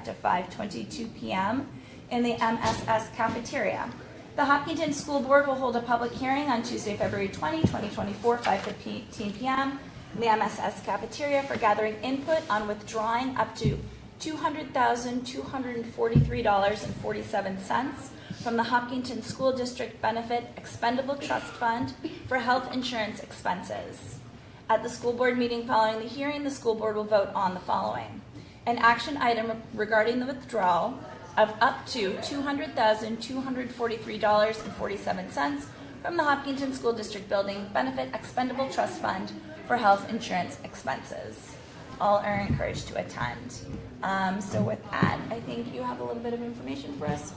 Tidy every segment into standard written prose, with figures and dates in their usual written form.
at to 5:22 p.m. in the MSS cafeteria. The Hopkinton School Board will hold a public hearing on Tuesday, February 20, 2024, 5:15 p.m. in the MSS cafeteria for gathering input on withdrawing up to $200,243.47 from the Hopkinton School District Benefit Expendable Trust Fund for health insurance expenses. At the school board meeting following the hearing, the school board will vote on the following: an action item regarding the withdrawal of up to $200,243.47 from the Hopkinton School District Building Benefit Expendable Trust Fund for health insurance expenses. All are encouraged to attend. So with that, I think you have a little bit of information for us.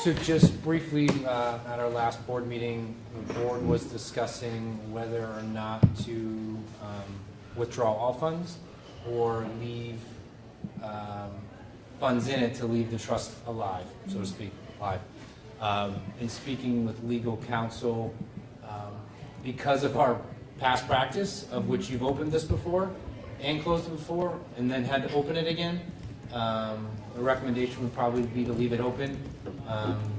So just briefly, at our last board meeting, the board was discussing whether or not to withdraw all funds or leave funds in it to leave the trust alive, so to speak, alive. In speaking with legal counsel, because of our past practice, of which you've opened this before and closed it before and then had to open it again, the recommendation would probably be to leave it open,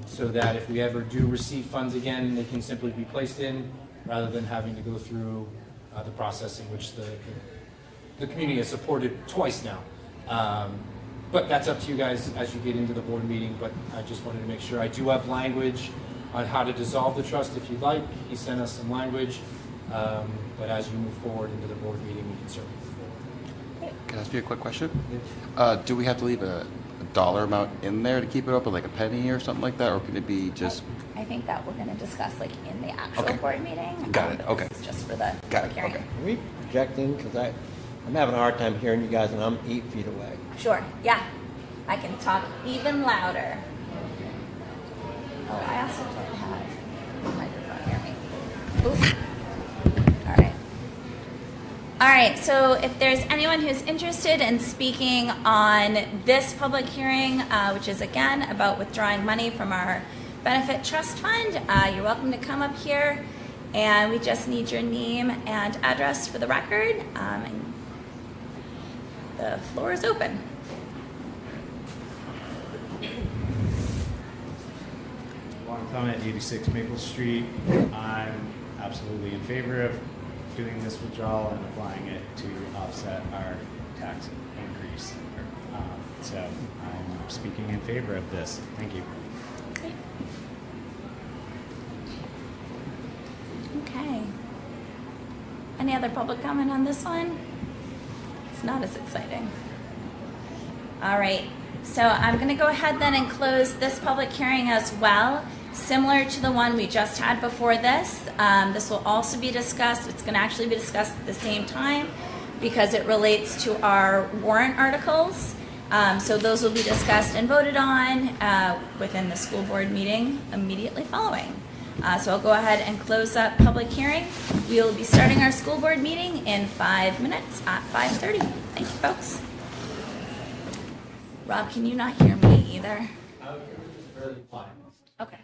so that if we ever do receive funds again, they can simply be placed in rather than having to go through the process in which the community has supported twice now. But that's up to you guys as you get into the board meeting, but I just wanted to make sure. I do have language on how to dissolve the trust if you'd like. He sent us some language, but as you move forward into the board meeting, we can certainly move forward. Can I ask you a quick question? Do we have to leave a dollar amount in there to keep it open, like a penny or something like that, or can it be just... I think that we're going to discuss like in the actual Okay. board meeting. Got it. But Okay. This is just for the Got it. hearing. Okay. Are we projecting? Because I'm having a hard time hearing you guys, and I'm 8 feet away. Sure, yeah. I can talk even louder. Oh, I also don't have a microphone near me. Oops. All right. All right, so if there's anyone who's interested in speaking on this public hearing, which is again about withdrawing money from our benefit trust fund, you're welcome to come up here, and we just need your name and address for the record. And the floor is open. Long time at 86 Maple Street. I'm absolutely in favor of doing this withdrawal and applying it to offset our tax increase. So I'm speaking in favor of this. Thank you. Okay. Any other public comment on this one? It's not as exciting. All right. So I'm going to go ahead then and close this public hearing as well. Similar to the one we just had before this, this will also be discussed. It's going to actually be discussed at the same time because it relates to our warrant articles. So those will be discussed and voted on within the school board meeting immediately following. So I'll go ahead and close that public hearing. We will be starting our school board meeting in 5 minutes at 5:30. Thank you, folks. Rob, can you not hear me either? Okay.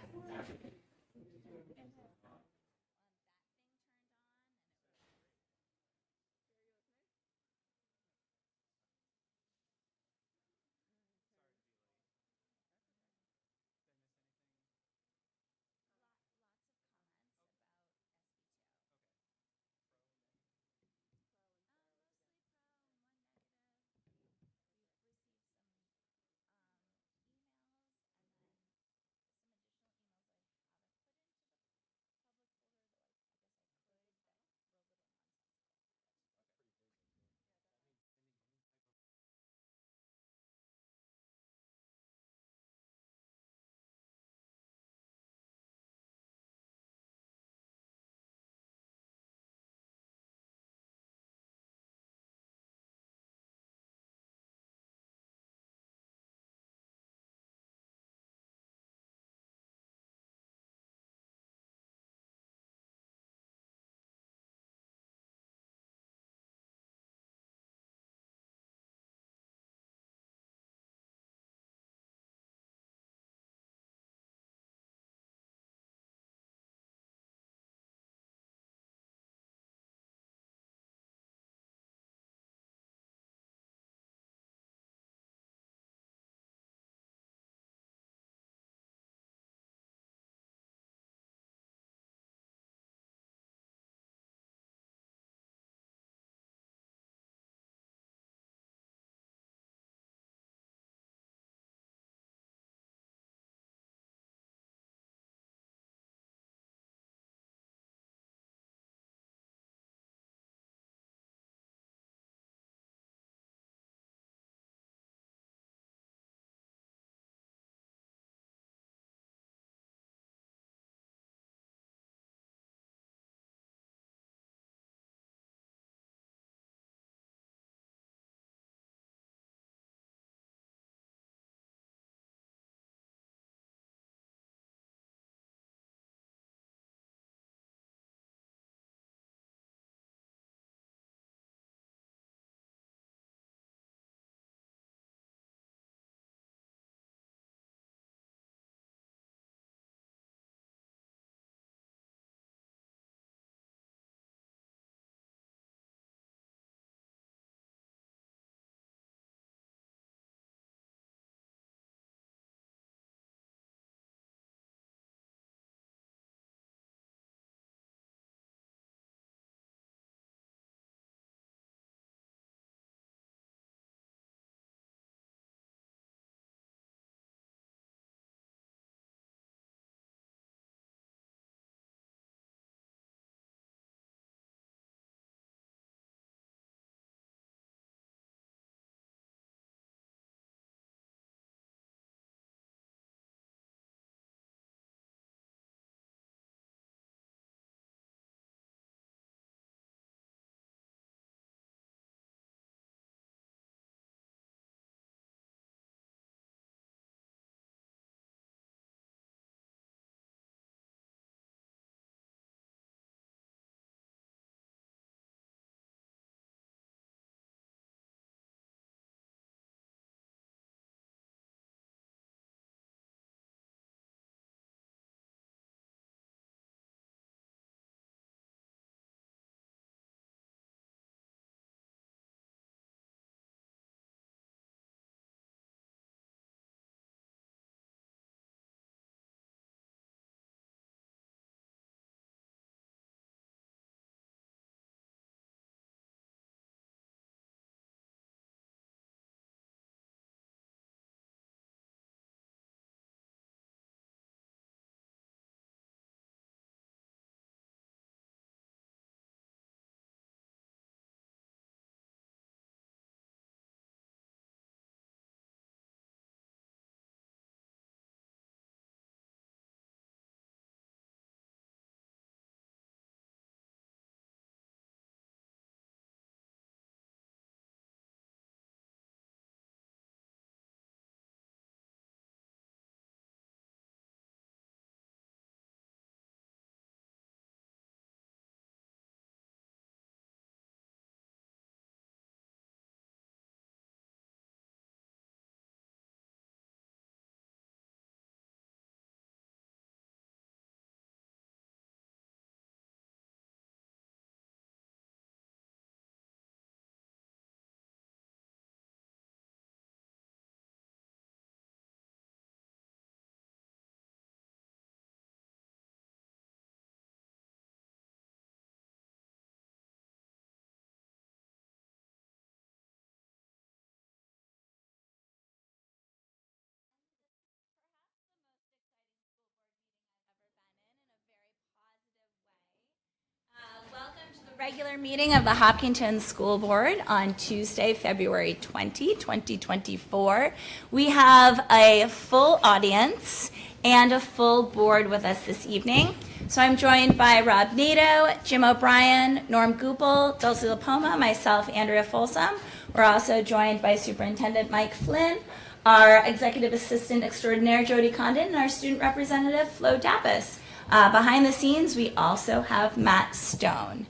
Regular meeting of the Hopkinton School Board on Tuesday, February 20, 2024. We have a full audience and a full board with us this evening. So I'm joined by Rob Nato, Jim O'Brien, Norm Goupel, Dulcie LaPoma, myself, Andrea Folsom. We're also joined by Superintendent Mike Flynn, our Executive Assistant Extraordinaire Jody Condon, and our Student Representative Flo Dappas. Behind the scenes, we also have Matt Stone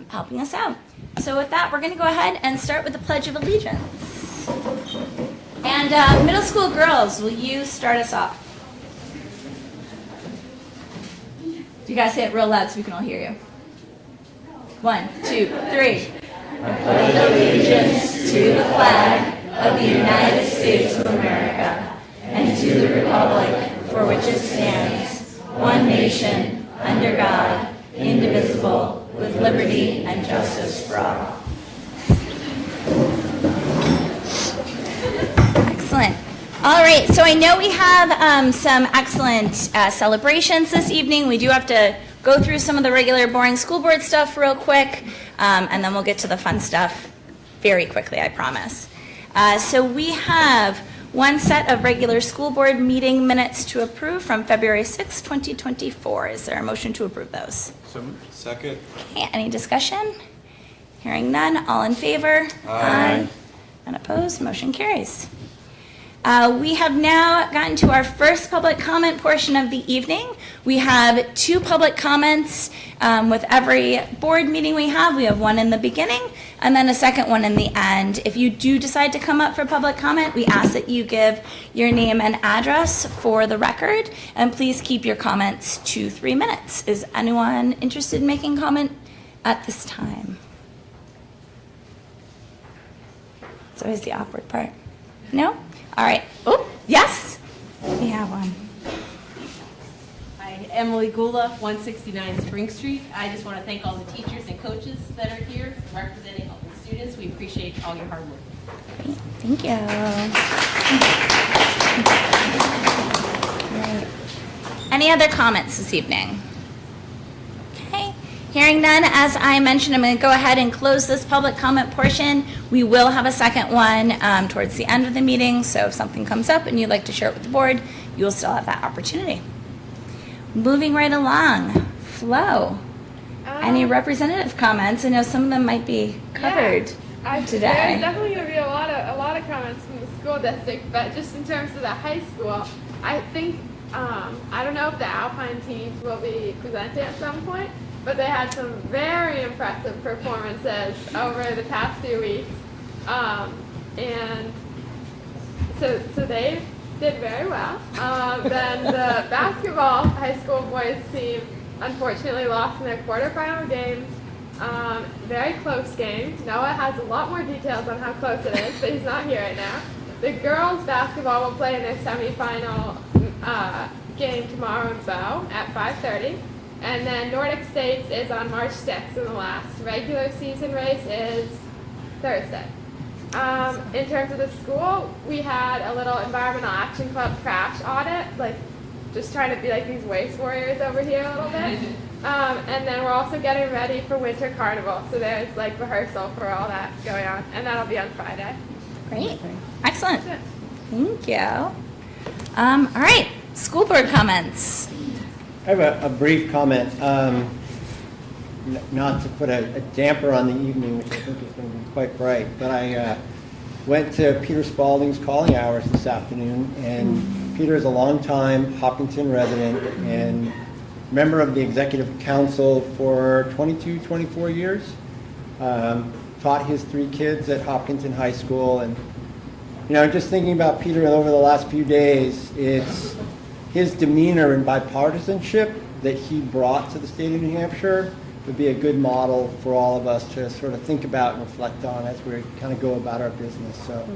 helping us out. So with that, we're going to go ahead and start with the Pledge of Allegiance. And middle school girls, will you start us off? You guys say it real loud so we can all hear you. 1, 2, 3. I pledge allegiance to the flag of the United States of America and to the republic for which it stands, one nation, under God, indivisible, with liberty and justice for all. Excellent. All right, so I know we have some excellent celebrations this evening. We do have to go through some of the regular boring school board stuff real quick, and then we'll get to the fun stuff very quickly, I promise. So we have one set of regular school board meeting minutes to approve from February 6, 2024. Is there a motion to approve those? Second. Okay, any discussion? Hearing none, all in favor? Aye. And opposed, motion carries. We have now gotten to our first public comment portion of the evening. We have 2 public comments with every board meeting we have. We have one in the beginning and then a second one in the end. If you do decide to come up for public comment, we ask that you give your name and address for the record, and please keep your comments to 3 minutes. Is anyone interested in making comment at this time? It's always the awkward part. No? All right. Oh, yes? We have one. Hi, Emily Gula, 169 Spring Street. I just want to thank all the teachers and coaches that are here representing all the students. We appreciate all your hard work. Great. Thank you. All right. Any other comments this evening? Okay. Hearing none, as I mentioned, I'm going to go ahead and close this public comment portion. We will have a second one towards the end of the meeting, so if something comes up and you'd like to share it with the board, you'll still have that opportunity. Moving right along, Flo, any representative comments? I know some of them might be covered today. There's definitely going to be a lot of comments from the school district, but just in terms of the high school, I think, I don't know if the Alpine teams will be presenting at some point, but they had some very impressive performances over the past few weeks. And so they did very well. Then the basketball high school boys team unfortunately lost in their quarterfinal game. Very close game. Noah has a lot more details on how close it is, but he's not here right now. The girls basketball will play in their semifinal game tomorrow in Bow at 5:30. And then Nordic States is on March 6th, and the last regular season race is Thursday. In terms of the school, we had a little Environmental Action Club trash audit, like just trying to be like these waste warriors over here a little bit. And then we're also getting ready for Winter Carnival, so there's like rehearsal for all that going on, and that'll be on Friday. Great. Excellent. Thank you. All right, school board comments. I have a brief comment, not to put a damper on the evening, which I think is going to be quite bright, but I went to Peter Spalding's calling hours this afternoon, and Peter is a longtime Hopkinton resident and member of the Executive Council for 22, 24 years. Taught his 3 kids at Hopkinton High School, and just thinking about Peter over the last few days, it's his demeanor and bipartisanship that he brought to the state of New Hampshire would be a good model for all of us to sort of think about and reflect on as we kind of go about our business. So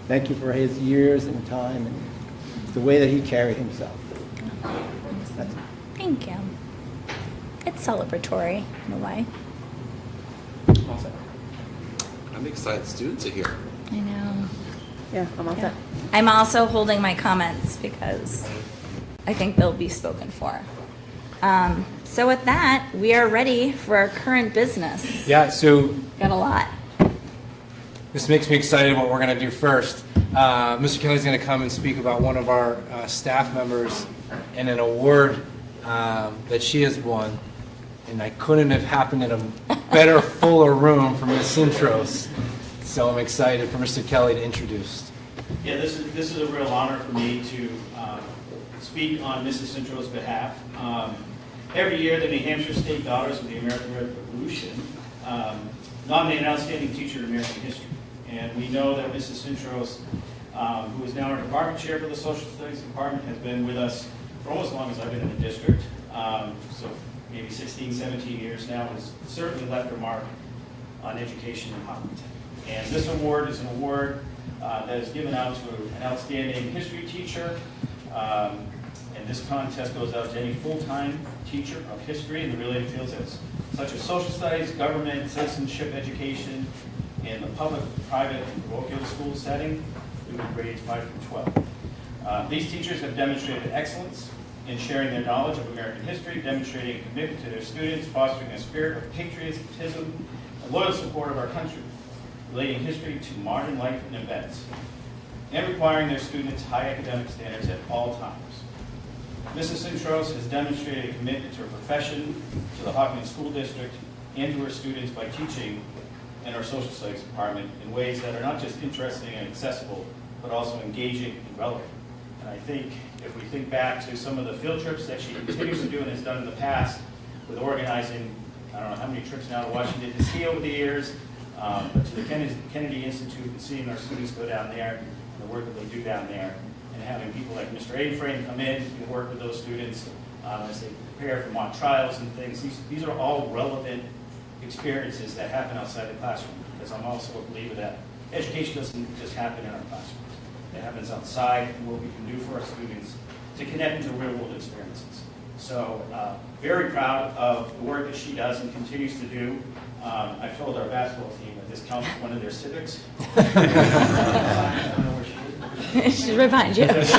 thank you for his years and time and the way that he carried himself. That's it. Thank you. It's celebratory in a way. Awesome. I'm excited students are here. I know. Yeah, I'm all set. I'm also holding my comments because I think they'll be spoken for. So with that, we are ready for our current business. Yeah, so Got a lot. this makes me excited what we're going to do first. Mr. Kelly's going to come and speak about one of our staff members and an award that she has won. And I couldn't have happened in a better, fuller room for Ms. Sintros. So I'm excited for Mr. Kelly to introduce. Yeah, this is a real honor for me to speak on Mrs. Central's behalf. Every year, the New Hampshire State Daughters of the American Revolution nominate an outstanding teacher in American history. And we know that Mrs. Centros, who is now our department chair for the Social Studies Department, has been with us for almost as long as I've been in the district. So maybe 16, 17 years now, has certainly left her mark on education in Hopkinton. And this award is an award that is given out to an outstanding history teacher. And this contest goes out to any full-time teacher of history in the related fields such as social studies, government, citizenship education, in the public, private, and parochial school setting, through grades 5 through 12. These teachers have demonstrated excellence in sharing their knowledge of American history, demonstrating a commitment to their students, fostering a spirit of patriotism, and loyal support of our country, relating history to modern life and events, and requiring their students high academic standards at all times. Mrs. Sintros has demonstrated a commitment to her profession, to the Hopkinton School District, and to her students by teaching in our social studies department in ways that are not just interesting and accessible, but also engaging and relevant. And I think if we think back to some of the field trips that she continues to do and has done in the past with organizing, I don't know how many trips now to Washington D.C. over the years, but to the Kennedy Institute and seeing our students go down there and the work that they do down there, and having people like Mr. Aframe come in and work with those students as they prepare for mock trials and things. These are all relevant experiences that happen outside the classroom, because I'm also a believer that education doesn't just happen in our classrooms. It happens outside, and what we can do for our students to connect into real-world experiences. So very proud of the work that she does and continues to do. I've told our basketball team that this counts as one of their civics. I don't know where she is. She's right behind you. As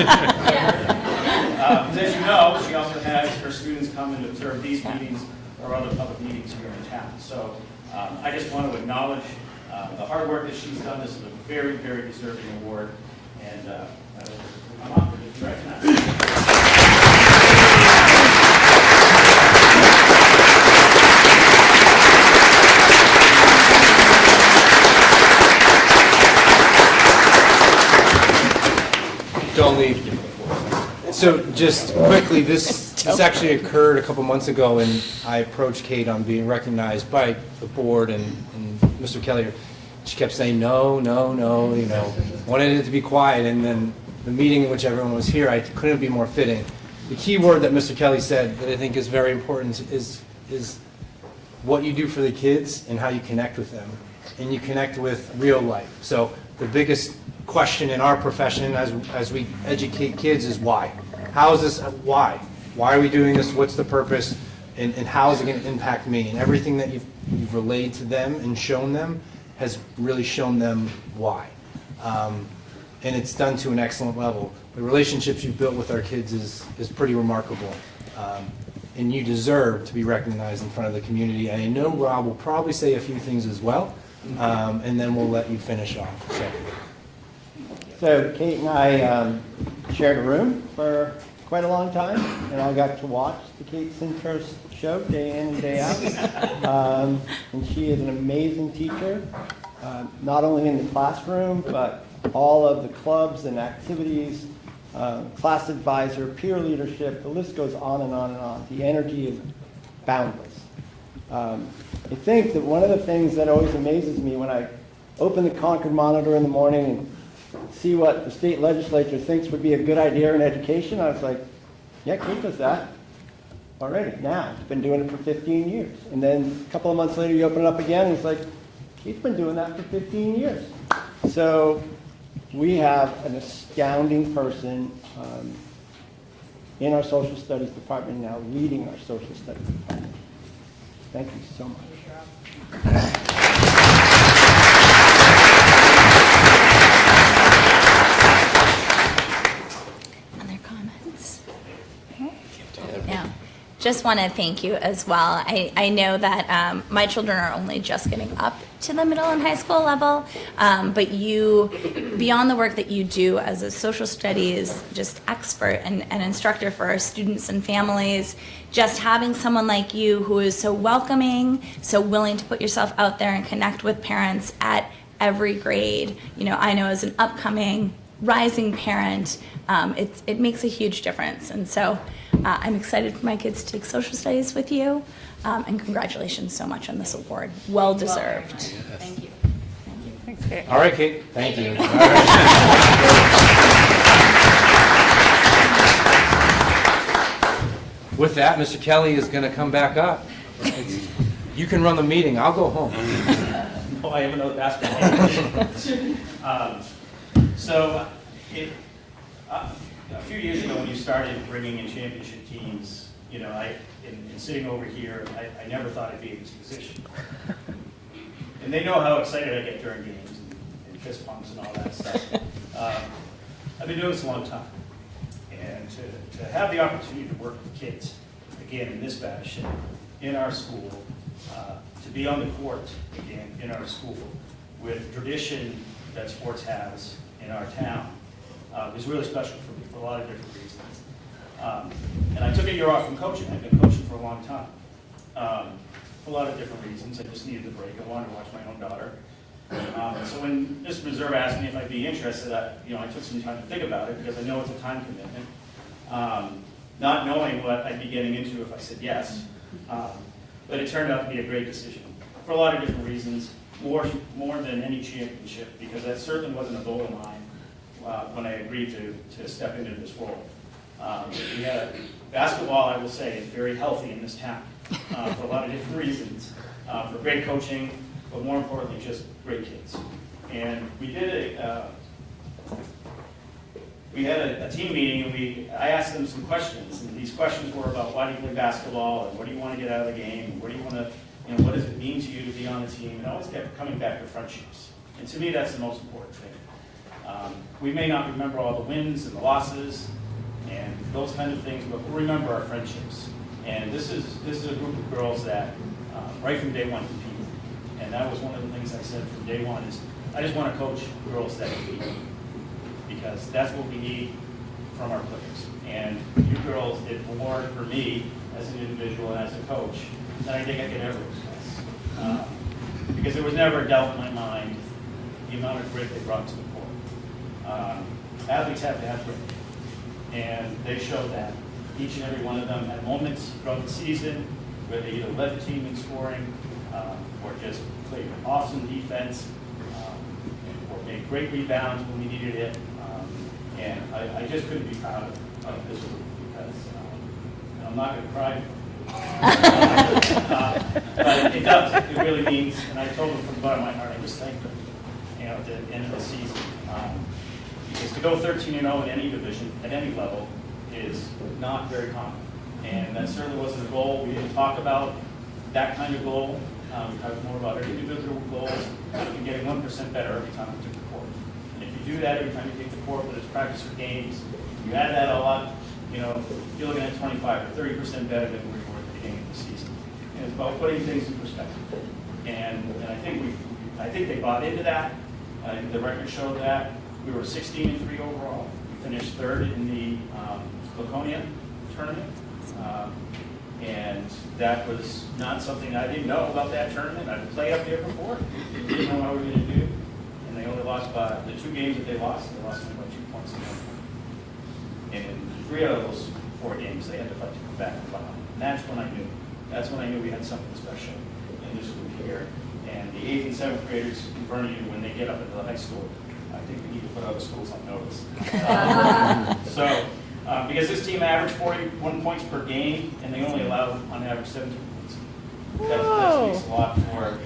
you know, she also has her students come and observe these meetings or other public meetings here in town. So I just want to acknowledge the hard work that she's done. This is a very, very deserving award, and I'm honored to be recognized. Don't leave. So just quickly, this actually occurred a couple months ago, and I approached Kate on being recognized by the board and Mr. Kelly. She kept saying no, wanted it to be quiet, and then the meeting in which everyone was here, I couldn't be more fitting. The key word that Mr. Kelly said that I think is very important is what you do for the kids and how you connect with them, and you connect with real life. So the biggest question in our profession as we educate kids is why. How is this, why? Why are we doing this? What's the purpose? And how is it going to impact me? And everything that you've relayed to them and shown them has really shown them why. And it's done to an excellent level. The relationships you've built with our kids is pretty remarkable. And you deserve to be recognized in front of the community. I know Rob will probably say a few things as well, and then we'll let you finish off. So Kate and I shared a room for quite a long time, and I got to watch the Kate Sintros show day in and day out. And she is an amazing teacher, not only in the classroom, but all of the clubs and activities, class advisor, peer leadership, the list goes on and on and on. The energy is boundless. I think that one of the things that always amazes me when I open the Concord Monitor in the morning and see what the state legislature thinks would be a good idea in education, I was like, yeah, Kate does that already now. She's been doing it for 15 years. And then a couple of months later, you open it up again, and it's like, Kate's been doing that for 15 years. So we have an astounding person in our social studies department now, leading our social studies department. Thank you so much. just want to thank you as well. I know that my children are only just getting up to the middle and high school level, but you, beyond the work that you do as a social studies just expert and instructor for our students and families, just having someone like you who is so welcoming, so willing to put yourself out there and connect with parents at every grade. You know, I know as an upcoming rising parent, it makes a huge difference. And so I'm excited for my kids to take social studies with you. And congratulations so much on this award. Well deserved. Thank you. Thanks, Kate. All right, Kate, thank you. All right. With that, Mr. Kelly is going to come back up. You can run the meeting. I'll go home. Oh, I have another basketball. A few years ago when you started bringing in championship teams, you know, in sitting over here, I never thought I'd be in this position. And they know how excited I get during games and fist pumps and all that stuff. I've been doing this a long time. And to have the opportunity to work with kids, again, in this fashion, in our school, to be on the court, again, in our school, with the tradition that sports has in our town, was really special for me for a lot of different reasons. And I took a year off from coaching. I've been coaching for a long time. For a lot of different reasons. I just needed a break. I wanted to watch my own daughter. So when Mr. Reserve asked me if I'd be interested, I took some time to think about it because I know it's a time commitment. Not knowing what I'd be getting into if I said yes. But it turned out to be a great decision for a lot of different reasons, more than any championship, because that certainly wasn't a goal of mine when I agreed to step into this role. We had basketball, I will say, is very healthy in this town for a lot of different reasons, for great coaching, but more importantly, just great kids. And we had a team meeting, and I asked them some questions, and these questions were about why do you play basketball, and what do you want to get out of the game, and what do you want to, what does it mean to you to be on the team, and I always kept coming back to friendships. And to me, that's the most important thing. We may not remember all the wins and the losses and those kind of things, but we'll remember our friendships. And this is a group of girls that right from day one compete. And that was one of the things I said from day one is I just want to coach girls that compete, because that's what we need from our players. And you girls did more for me as an individual and as a coach than I think I could ever express. Because there was never a doubt in my mind the amount of grit they brought to the court. Athletes have to have grit, and they showed that. Each and every one of them had moments throughout the season where they either led the team in scoring or just played awesome defense or made great rebounds when we needed it. And I just couldn't be proud of this group because I'm not going to cry. But it does. It really means, and I told them from the bottom of my heart, I just thank them. At the end of the season, because to go 13-0 in any division at any level is not very common, and that certainly wasn't a goal. We didn't talk about that kind of goal. We talked more about our individual goals and getting 1% better every time we took the court. And if you do that every time you take the court, whether it's practice or games, you add that all up, you're looking at 25 or 30% better than we were at the beginning of the season. And it's about putting things in perspective. And I think they bought into that. The record showed that. We were 16-3 overall. We finished third in the Laconia tournament. And that was not something I didn't know about that tournament. I'd played up there before. Didn't know how we were going to do. And they only lost by the 2 games that they lost only by 2 points. And in 3 out of those 4 games, they had to fight to come back and fight. And that's when I knew. That's when I knew we had something special in this group here. And the 8th and 7th graders in front of you, when they get up into the high school, I think we need to put other schools on notice. Because this team averaged 41 points per game, and they only allowed, on average, 17 points. That speaks a lot for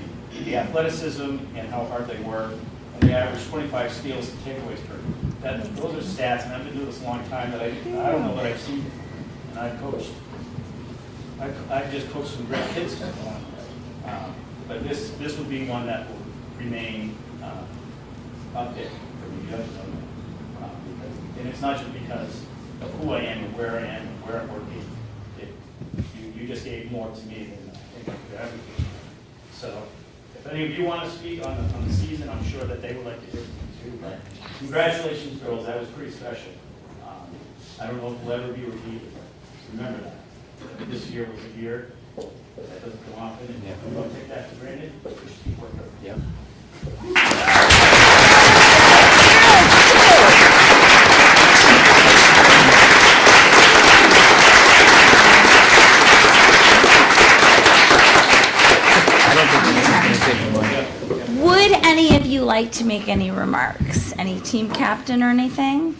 the athleticism and how hard they work. And they averaged 25 steals and takeaways per game. Those are stats, and I've been doing this a long time, that I don't know that I've seen before. And I've coached. I've just coached some great kids. But this would be one that will remain up there for me. You have to know that. And it's not just because of who I am and where I am and where I'm working. You you just gave more to me than I think I could ever do. So if any of you want to speak on the season, I'm sure that they would like to hear from you too. But congratulations, girls. That was pretty special. I don't know if it will ever be repeated, but remember that. This year was a year that doesn't come often, and we don't take that for granted. Just keep working. Yep. Would any of you like to make any remarks? Any team captain or anything?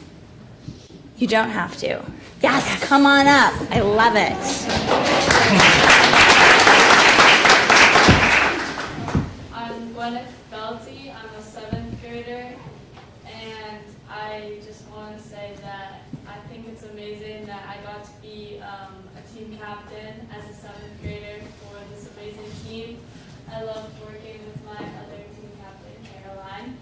You don't have to. Yes, come on up. I love it. I'm Gwyneth Belty. I'm a 7th grader, and I just want to say that I think it's amazing that I got to be a team captain as a 7th grader for this amazing team. I love working with my other team captain, Caroline,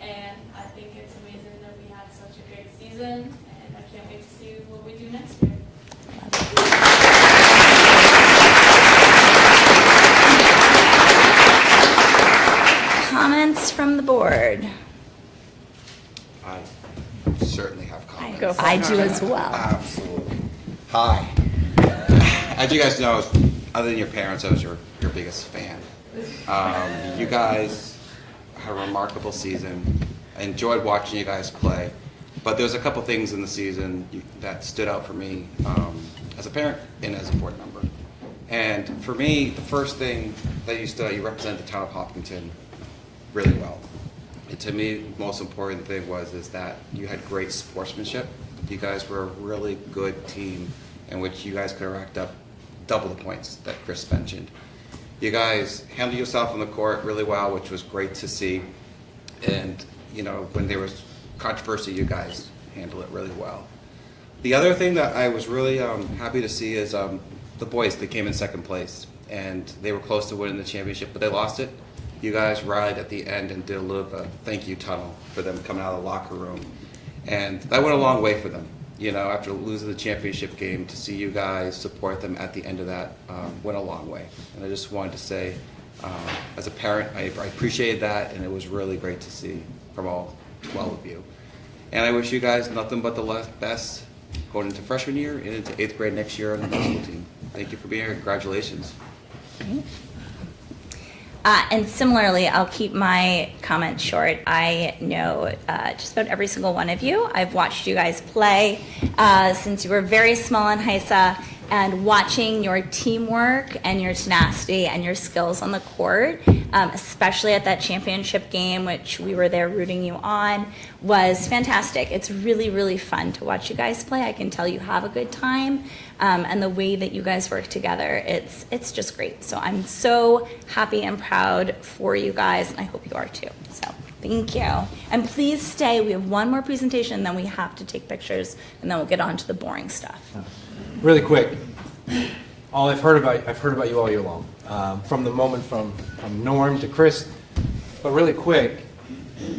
and I think it's amazing that we had such a great season, and I can't wait to see what we do next year. Comments from the board? I certainly have comments. I do as well. Absolutely. Hi. As you guys know, other than your parents, I was your biggest fan. You guys had a remarkable season. I enjoyed watching you guys play. But there's a couple things in the season that stood out for me as a parent and as a board member. And for me, the first thing that you represent the town of Hopkinton really well. And to me, the most important thing is that you had great sportsmanship. You guys were a really good team in which you guys could have racked up double the points that Chris mentioned. You guys handled yourself on the court really well, which was great to see. And, you know, when there was controversy, you guys handled it really well. The other thing that I was really happy to see is the boys. They came in second place, and they were close to winning the championship, but they lost it. You guys rallied at the end and did a little thank you tunnel for them coming out of the locker room. And that went a long way for them. You know, after losing the championship game, to see you guys support them at the end of that went a long way. And I just wanted to say, as a parent, I appreciated that, and it was really great to see from all 12 of you. And I wish you guys nothing but the best going into freshman year and into 8th grade next year on the middle school team. Thank you for being here. Congratulations. And similarly, I'll keep my comments short. I know just about every single one of you. I've watched you guys play since you were very small in HISA, and watching your teamwork and your tenacity and your skills on the court, especially at that championship game, which we were there rooting you on, was fantastic. It's really, really fun to watch you guys play. I can tell you have a good time, and the way that you guys work together, it's just great. So I'm so happy and proud for you guys, and I hope you are too. So thank you. And please stay. We have one more presentation, and then we have to take pictures, and then we'll get on to the boring stuff. Really quick, I've heard about you all year long, from the moment from Norm to Chris. But really quick,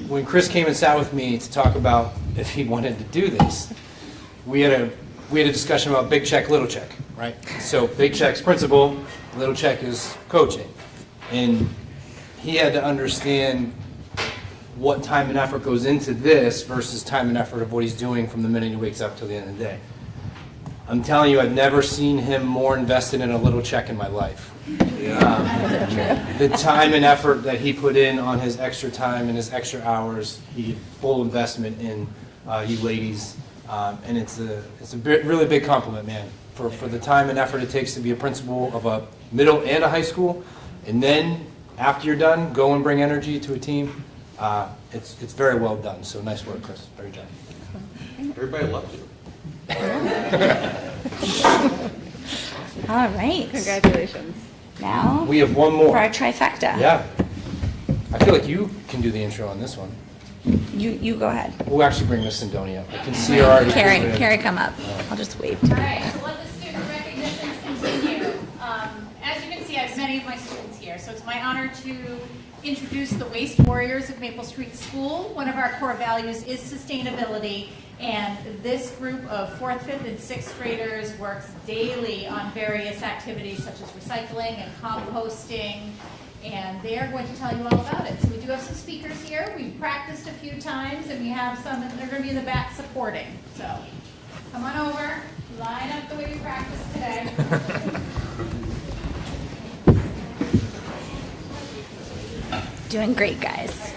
when Chris came and sat with me to talk about if he wanted to do this, we had a discussion about big check, little check, right? So big check's principal, little check is coaching, and he had to understand what time and effort goes into this versus time and effort of what he's doing from the minute he wakes up till the end of the day. I'm telling you, I've never seen him more invested in a little check in my life. The time and effort that he put in on his extra time and his extra hours, he full investment in you ladies, and it's a really big compliment, man, for the time and effort it takes to be a principal of a middle and a high school, and then after you're done, go and bring energy to a team. It's very well done. So nice work, Chris. Very done. Everybody loves you. All right. Congratulations. Now We have one more. for our trifecta. Yeah. I feel like you can do the intro on this one. You go ahead. We'll actually bring Miss Sindonia up. I can see her already. Carrie, come up. I'll just wave to All you. right, so let the student recognitions continue. As you can see, I have many of my students here, so it's my honor to introduce the Waste Warriors of Maple Street School. One of our core values is sustainability, And this group of 4th, 5th, and 6th graders works daily on various activities such as recycling and composting, and they are going to tell you all about it. So we do have some speakers here. We've practiced a few times, and we have some, they're going to be in the back supporting. So come on over, line up the way we practiced today. Doing great, guys.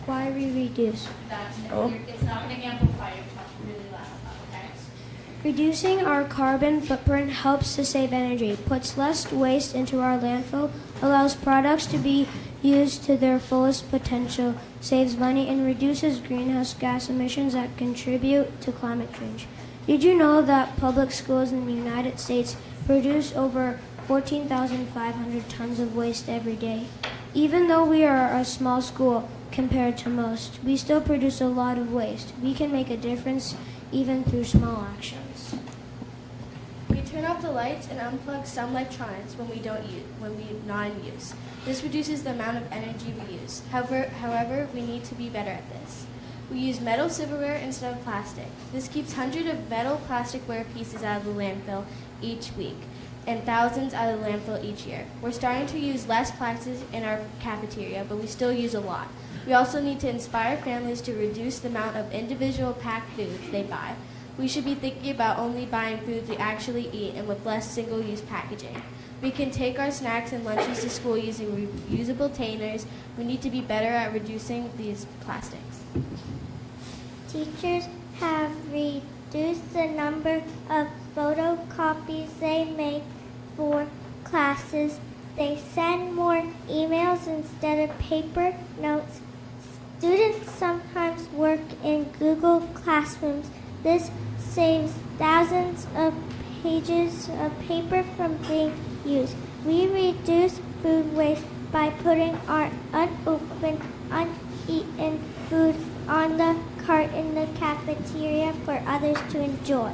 Why we reduce? It's not going to amplify your talk really loud, okay? Reducing our carbon footprint helps to save energy, puts less waste into our landfill, allows products to be used to their fullest potential, saves money, and reduces greenhouse gas emissions that contribute to climate change. Did you know that public schools in the United States produce over 14,500 tons of waste every day? Even though we are a small school compared to most, we still produce a lot of waste. We can make a difference even through small actions. We turn off the lights and unplug some electronics when we not in use. This reduces the amount of energy we use. However, we need to be better at this. We use metal silverware instead of plastic. This keeps hundreds of metal plasticware pieces out of the landfill each week and thousands out of the landfill each year. We're starting to use less plastics in our cafeteria, but we still use a lot. We also need to inspire families to reduce the amount of individual packed foods they buy. We should be thinking about only buying foods we actually eat and with less single-use packaging. We can take our snacks and lunches to school using reusable containers. We need to be better at reducing these plastics. Teachers have reduced the number of photocopies they make for classes. They send more emails instead of paper notes. Students sometimes work in Google Classrooms. This saves thousands of pages of paper from being used. We reduce food waste by putting our unopened, uneaten food on the cart in the cafeteria for others to enjoy.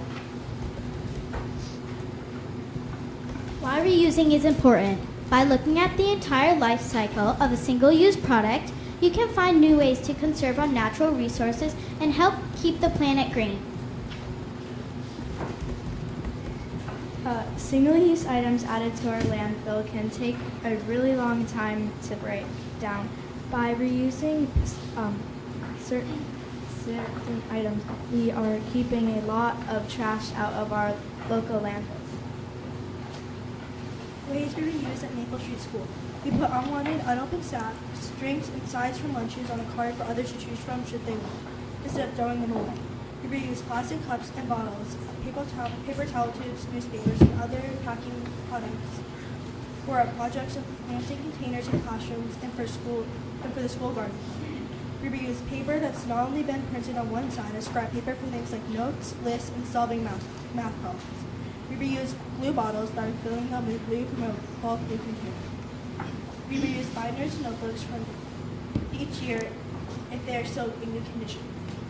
Why reusing is important. By looking at the entire life cycle of a single-use product, you can find new ways to conserve our natural resources and help keep the planet green. Single-use items added to our landfill can take a really long time to break down. By reusing certain items, we are keeping a lot of trash out of our local landfills. Ways we reuse at Maple Street School. We put unwanted, unopened snacks, drinks, and sides from lunches on a cart for others to choose from should they want, instead of throwing them away. We reuse plastic cups and bottles, paper towel tubes, newspapers, and other packing products for our projects of planting containers in classrooms and for the school garden. We reuse paper that's not only been printed on one side as scrap paper for things like notes, lists, and solving math problems. We reuse glue bottles by filling them with glue from a bulk glue container. We reuse binders and notebooks from each year if they are still in good condition.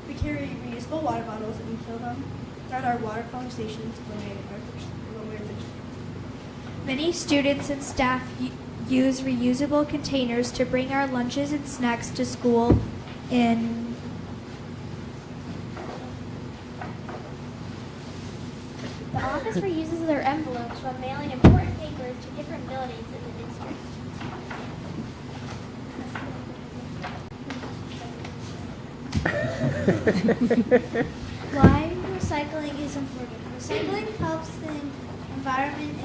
We carry reusable water bottles and we fill them at our water filling stations when we are thirsty. Many students and staff use reusable containers to bring our lunches and snacks to school in The office reuses their envelopes when mailing important papers to different buildings in the district. Why recycling is important. Recycling helps the environment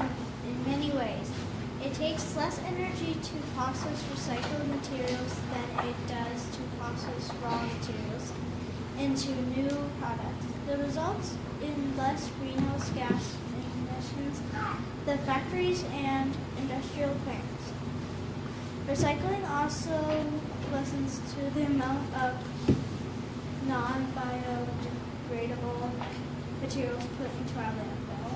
in many ways. It takes less energy to process recycled materials than it does to process raw materials into new products. The results in less greenhouse gas emissions the factories and industrial plants. Recycling also lessens to the amount of non-biodegradable materials put into our landfill.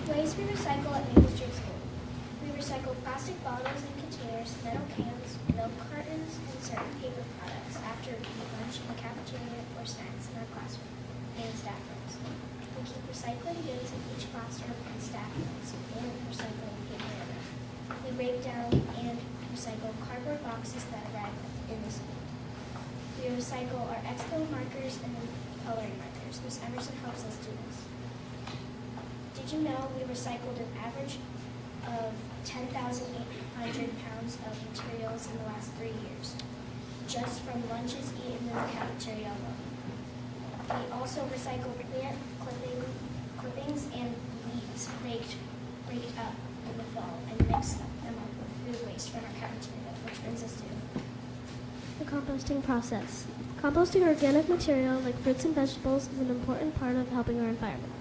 Ways we recycle at Maple Street School. We recycle plastic bottles and containers, metal cans, milk cartons, and certain paper products after we eat lunch in the cafeteria or snacks in our classroom and staff rooms. We keep recycling bins in each classroom and staff rooms and recycling paper litter. We break down and recycle cardboard boxes that arrive in the school. We recycle our expo markers and coloring markers. Ms. Emerson helps us do this. Did you know we recycled an average of 10,800 pounds of materials in the last 3 years, just from lunches eaten in the cafeteria alone? We also recycle plant clippings and leaves raked up in the fall and mix them up with food waste from our cafeteria, which brings us to the composting process. Composting organic material like fruits and vegetables is an important part of helping our environment.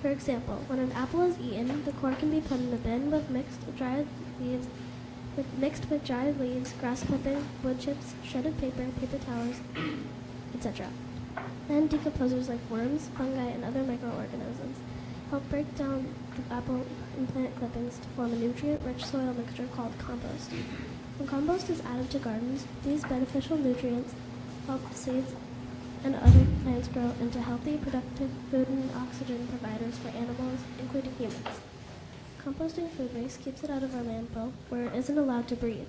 For example, when an apple is eaten, the core can be put in a bin mixed with dried leaves, grass clippings, wood chips, shredded paper, paper towels, etc. Then decomposers like worms, fungi, and other microorganisms help break down the apple and plant clippings to form a nutrient-rich soil mixture called compost. When compost is added to gardens, these beneficial nutrients help seeds and other plants grow into healthy, productive food and oxygen providers for animals, including humans. Composting food waste keeps it out of our landfill, where it isn't allowed to breathe.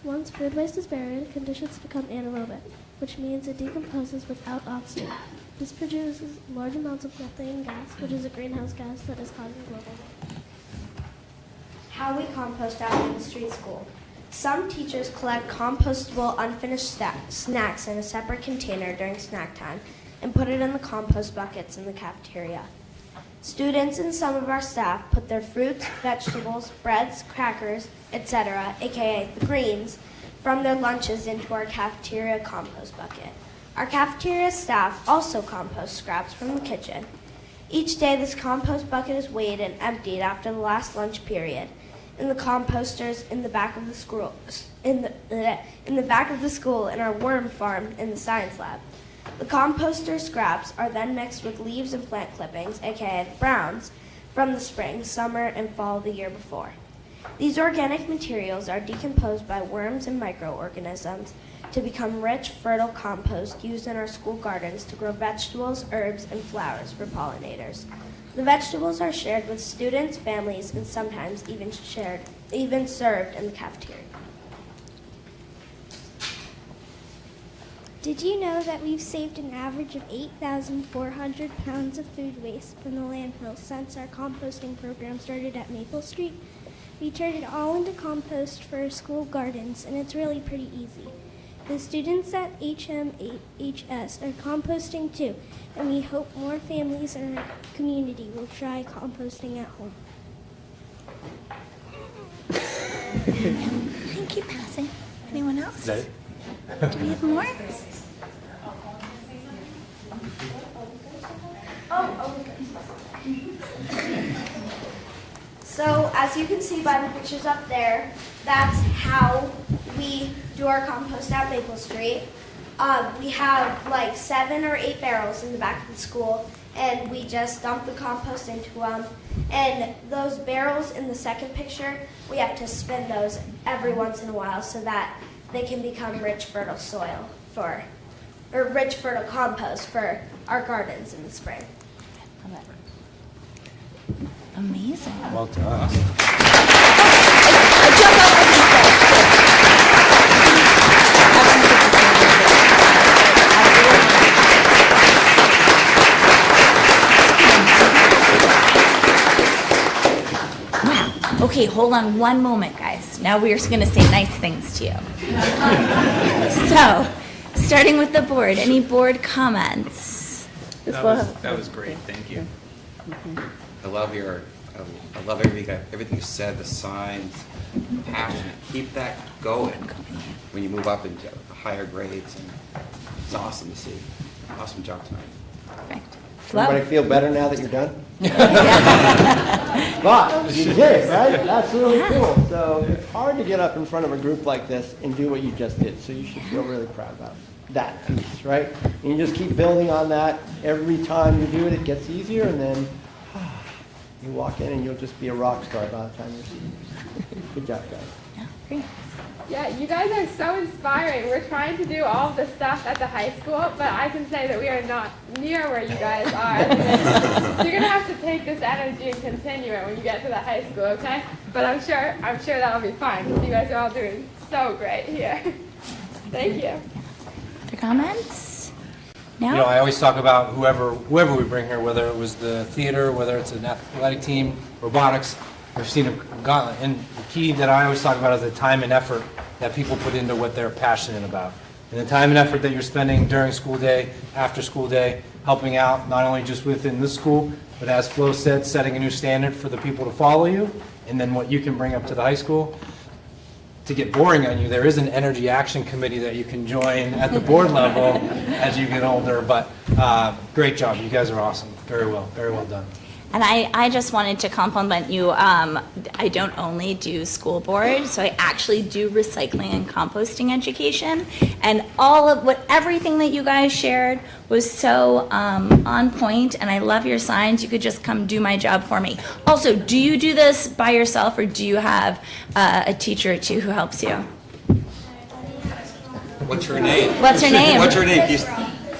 Once food waste is buried, conditions become anaerobic, which means it decomposes without oxygen. This produces large amounts of methane gas, which is a greenhouse gas that is causing global warming. How we compost at Maple Street School. Some teachers collect compostable unfinished snacks in a separate container during snack time and put it in the compost buckets in the cafeteria. Students and some of our staff put their fruits, vegetables, breads, crackers, etc., aka the greens, from their lunches into our cafeteria compost bucket. Our cafeteria staff also compost scraps from the kitchen. Each day this compost bucket is weighed and emptied after the last lunch period in the composters in the back of the school in the back of the school in our worm farm in the science lab. The composter scraps are then mixed with leaves and plant clippings, aka the browns, from the spring, summer, and fall of the year before. These organic materials are decomposed by worms and microorganisms to become rich, fertile compost used in our school gardens to grow vegetables, herbs, and flowers for pollinators. The vegetables are shared with students, families, and sometimes even served in the cafeteria. Did you know that we've saved an average of 8,400 pounds of food waste from the landfill since our composting program started at Maple Street? We turn it all into compost for our school gardens, and it's really pretty easy. The students at HMHS are composting too, and we hope more families in our community will try composting at home. Thank you, passing. Anyone else? Is that it? Do we have more? So as you can see by the pictures up there, that's how we do our compost at Maple Street. We have like 7 or 8 barrels in the back of the school, and we just dump the compost into them. And those barrels in the second picture, we have to spin those every once in a while so that they can become rich, fertile soil or rich, fertile compost for our gardens in the spring. Amazing. Well done. Okay, hold on one moment, guys. Now we're just going to say nice things to you. So, starting with the board, any board comments? That was great, thank you. I love everything you said, the signs, passionate. Keep that going when you move up into higher grades. And it's awesome to see. Awesome job tonight. Perfect. Everybody feel better now that you're done? But you did, right? That's really cool. So it's hard to get up in front of a group like this and do what you just did. So you should feel really proud about that piece, right? And you just keep building on that. Every time you do it, it gets easier, and then You walk in and you'll just be a rock star by the time you're seniors. Good job, guys. Yeah, great. Yeah, you guys are so inspiring. We're trying to do all of the stuff at the high school, but I can say that we are not near where you guys are. You're gonna have to take this energy and continue it when you get to the high school, okay? But I'm sure that'll be fine because you guys are all doing so great here. Thank you. Other comments? No? You know, I always talk about whoever we bring here, whether it was the theater, whether it's an athletic team, robotics, we've seen a gauntlet. And the key that I always talk about is the time and effort that people put into what they're passionate about. And the time and effort that you're spending during school day, after school day, helping out not only just within the school, but as Flo said, setting a new standard for the people to follow you, and then what you can bring up to the high school. To get boring on you, there is an energy action committee that you can join at the board level as you get older, but great job. You guys are awesome. Very well done. And I just wanted to compliment you. I don't only do school board, so I actually do recycling and composting education. And everything that you guys shared was so on point, and I love your signs. You could just come do my job for me. Also, do you do this by yourself, or do you have a teacher or two who helps you? What's her name? What's her name? What's her name?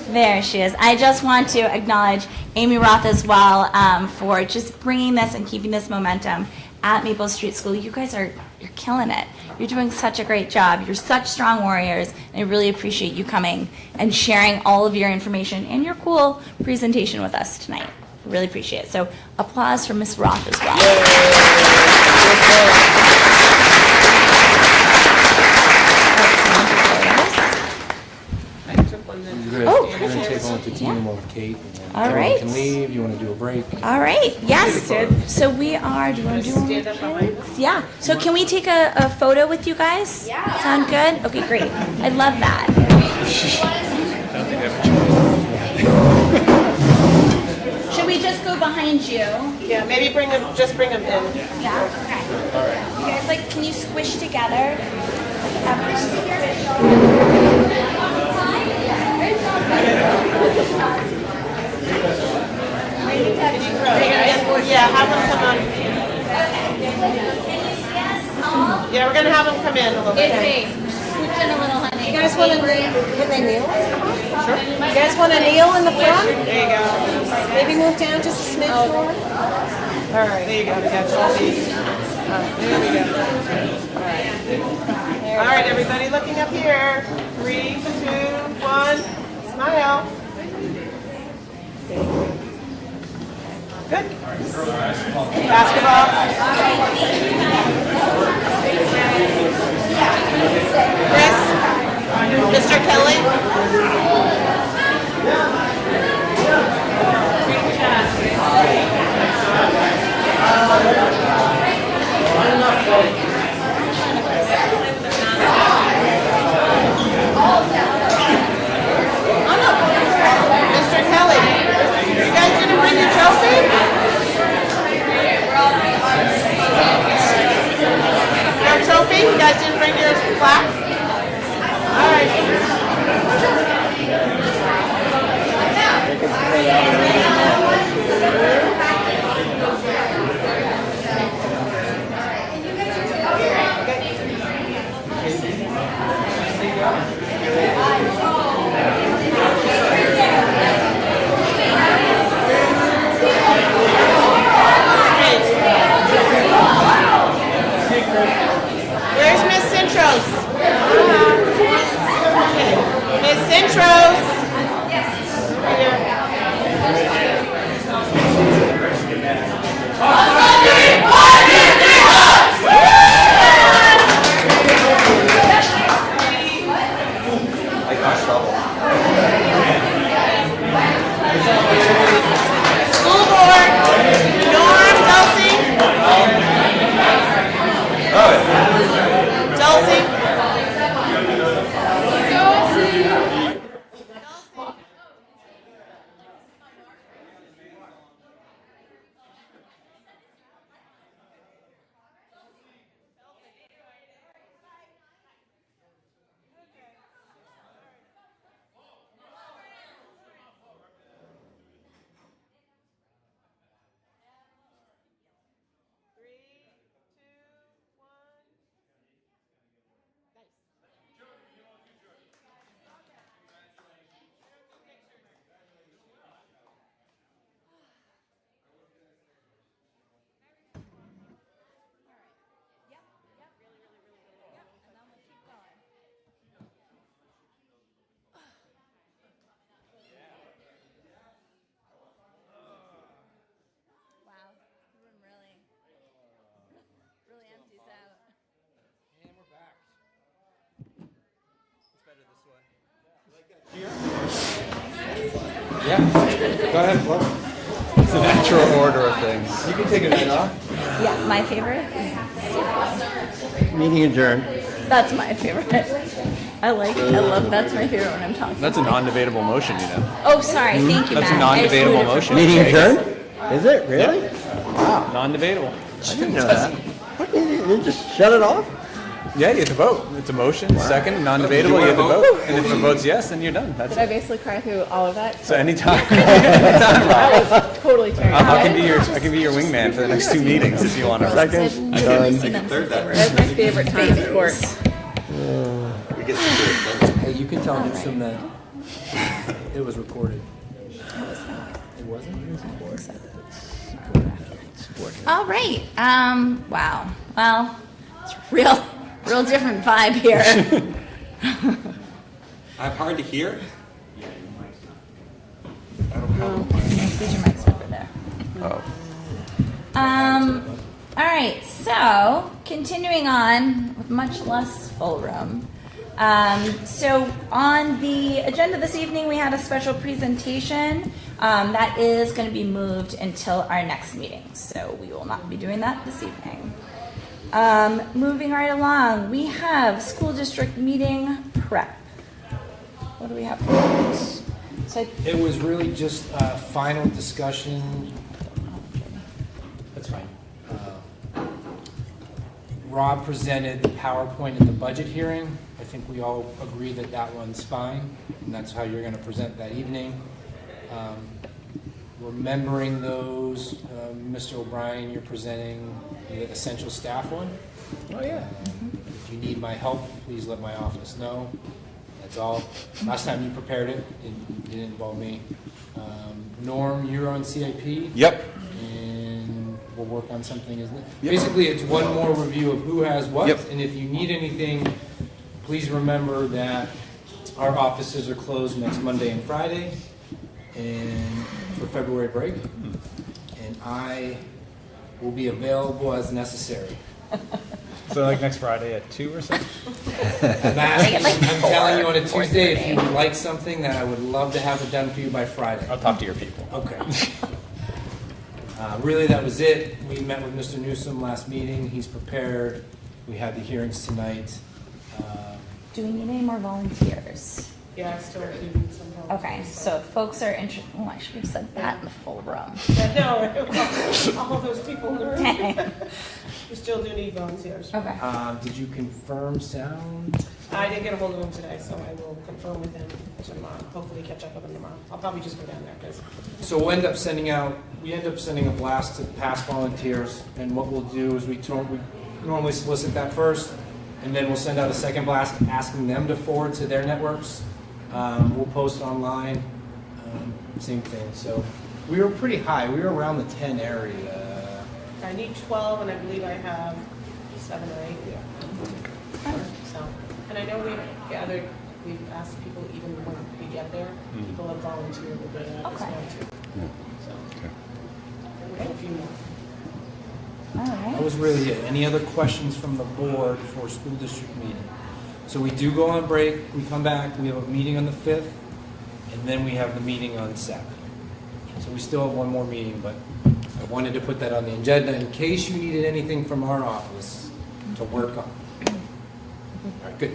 There she is. I just want to acknowledge Amy Roth as well for just bringing this and keeping this momentum at Maple Street School. You guys you're killing it. You're doing such a great job. You're such strong warriors, and I really appreciate you coming and sharing all of your information and your cool presentation with us tonight. Really appreciate it. So applause for Ms. Roth as well. Oh, perfect. We're going to take on with the team with Kate. And then All everyone right. can leave. You want to do a break? All right. Yes. So we are. Do you want to do one? Yeah. So can we take a photo with you guys? Yeah. Sound good? Okay, great. I love that. Should we just go behind you? Yeah, maybe just bring them in. Yeah. Okay. All right. You guys, can you squish together? Yeah, have them come on. Yeah, we're gonna have them come in a little bit. Scooch in a little, honey. You guys want to kneel? Can they kneel? Sure. You guys want to kneel in the front? There you go. Maybe move down just a smidge more. All right, there you go. We got all these. There we go. All right, everybody looking up here. 3, 2, 1. Smile. Good. Basketball. Chris. Mr. Kelly. Mr. Kelly, you guys didn't bring your trophy? Your trophy? You guys didn't bring your plaque? All right. Where's Miss Centros? Yeah, go ahead, Flo. It's the natural order of things. You can take a night off. Yeah, my favorite. Meeting adjourned. That's my favorite. I love, that's my favorite when I'm talking. That's a non-debatable motion, you know. Oh, sorry, thank you, That's a Matt. non-debatable motion. Meeting adjourned? Is it, really? Wow. Non-debatable. I didn't know that. What, you just shut it off? Yeah, you have to vote. It's a motion, second, non-debatable, you have to vote. And if the vote's yes, then you're done. That's Did I it. basically cry through all of that? So anytime, anytime, Rob. I was totally turned I on. can be your wingman for the next 2 meetings if you want to. Second, done. That's my favorite time of sport. Hey, you can tell Newsom that it was recorded. It wasn't? All right. Wow. Well, it's real different vibe here. I'm hard to hear. Put your mics over there. Oh. All right. So continuing on with much less full room. So on the agenda this evening, we had a special presentation that is going to be moved until our next meeting. So we will not be doing that this evening. Moving right along, we have school district meeting prep. What do we have for this? So It was really just a final discussion. That's fine. Rob presented the PowerPoint at the budget hearing. I think we all agree that that one's fine, and that's how you're going to present that evening. Remembering those, Mr. O'Brien, you're presenting the essential staff one. Oh, yeah. If you need my help, please let my office know. That's all. Last time you prepared it, it didn't involve me. Norm, you're on CIP? Yep. And we'll work on something, isn't it? Yep. Basically, it's one more review of who has what. Yep. And if you need anything, please remember that our offices are closed next Monday and Friday and for February break. And I will be available as necessary. So like next Friday at 2 or so? I'm telling you on a Tuesday, if you would like something, that I would love to have it done for you by Friday. I'll talk to your people. Okay. Really, that was it. We met with Mr. Newsom last meeting. He's prepared. We had the hearings tonight. do we need any more volunteers? Yeah, I still need some help. Okay, so if folks are interested, oh, I should have said that in the full room. No, all those people in the room. Dang. We still do need volunteers. Okay. Did you confirm sound? I didn't get a hold of him today, so I will confirm with him tomorrow. Hopefully catch up with him tomorrow. I'll probably just go down there because. So we end up sending a blast to past volunteers, and what we'll do is we normally solicit that first, and then we'll send out a second blast asking them to forward to their networks. We'll post online, same thing. So we were pretty high. We were around the 10 area. I need 12, and I believe I have 7 or 8. Yeah. So, and I know we've asked people even when we get there, people have volunteered a bit as well too. So, we have a few more. All right. That was really it. Any other questions from the board for school district meeting? So we do go on break, we come back, we have a meeting on the 5th, and then we have the meeting on 7th. So we still have one more meeting, but I wanted to put that on the agenda in case you needed anything from our office to work on. All right, good.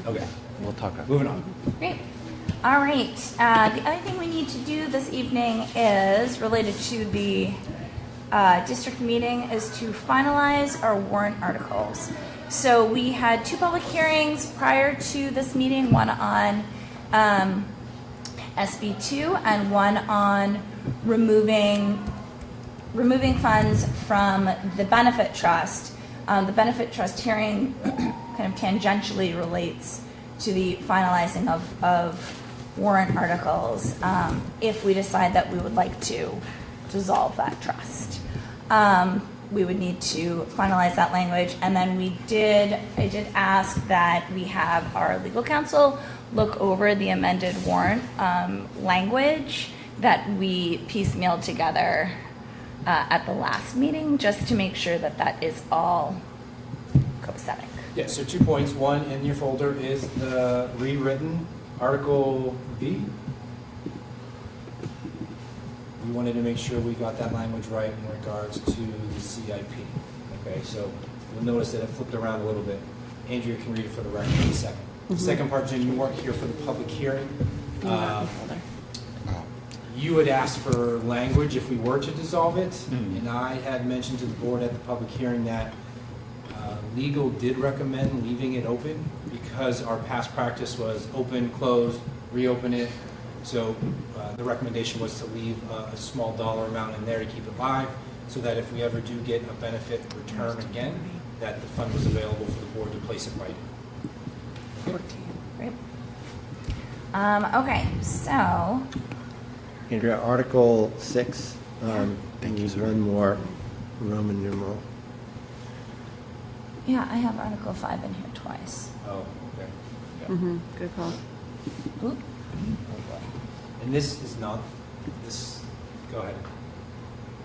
Okay. We'll talk. Moving on. Great. All right. The other thing we need to do this evening is related to the district meeting is to finalize our warrant articles. So we had 2 public hearings prior to this meeting, one on SB2 and one on removing funds from the benefit trust. The benefit trust hearing kind of tangentially relates to the finalizing of warrant articles if we decide that we would like to dissolve that trust. We would need to finalize that language, and then I did ask that we have our legal counsel look over the amended warrant language that we piecemealed together at the last meeting, just to make sure that that is all copacetic. Yeah, so 2 points. One, in your folder is the rewritten Article V, wanted to make sure we got that language right in regards to the CIP. Okay, so you'll notice that it flipped around a little bit. Andrea can read it for the record in a second. The second part, Jen, you weren't here for the public hearing. You had asked for language if we were to dissolve it, and I had mentioned to the board at the public hearing that legal did recommend leaving it open because our past practice was open, close, reopen it. So the recommendation was to leave a small dollar amount in there to keep it live, so that if we ever do get a benefit return again, that the fund was available for the board to place it right in. Great. Okay, so Andrea, Article 6, use one more Roman numeral. yeah, I have Article 5 in here twice. Oh, okay. Yeah. Good call. Oop. And this is not, this, go ahead.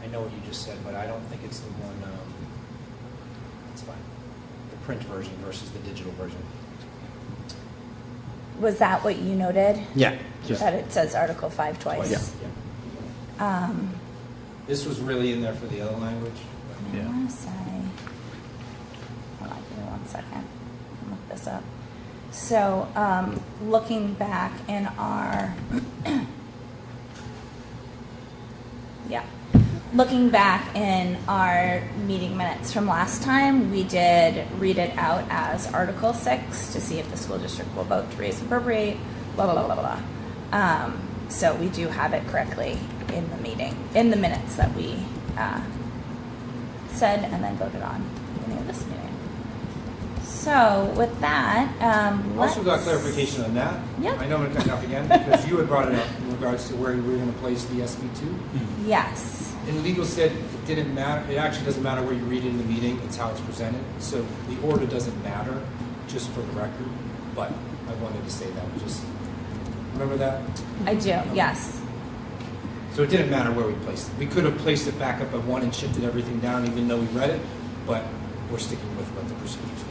I know what you just said, but I don't think it's the one, it's fine. The print version versus the digital version. Was that what you noted? Yeah. That it says Article 5 twice? Yeah. This was really in there for the other language. I want to say, hold on, give me 1 second. I'll look this up. So, looking back in our, looking back in our meeting minutes from last time, we did read it out as Article 6 to see if the school district will vote to raise and appropriate, blah, blah, blah, blah, blah. So we do have it correctly in the meeting, in the minutes that we said and then voted on at the beginning of this meeting. So with that, Also got clarification on that. Yeah. I know I'm going to cut you off again because you had brought it up in regards to where we were going to place the SB2. Yes. And legal said it didn't matter. It actually doesn't matter where you read it in the meeting. It's how it's presented. So the order doesn't matter, just for the record. But I wanted to say that. Just remember that. I do. Yes. So it didn't matter where we placed it. We could have placed it back up at 1 and shifted everything down, even though we read it. But we're sticking with what the procedures are.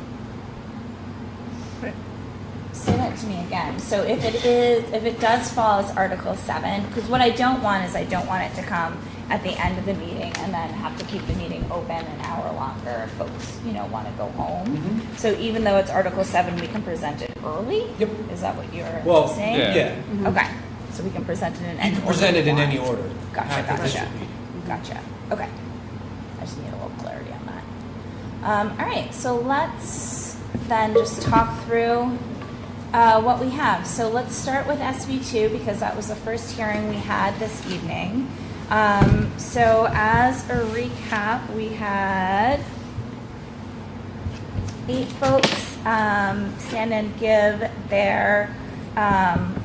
Say that to me again. So if it does fall as Article 7, because what I don't want is I don't want it to come at the end of the meeting and then have to keep the meeting open an hour longer if folks, want to go home. So even though it's Article 7, we can present it early? Yep. Is that what you're saying? Yeah. Okay. So we can present it in any order. You can present it in you any want. order. Gotcha, at the gotcha. district meeting. Gotcha. Okay. I just need a little clarity on that. All right. So let's then just talk through what we have. So let's start with SB2 because that was the first hearing we had this evening. So as a recap, we had 8 folks stand and give their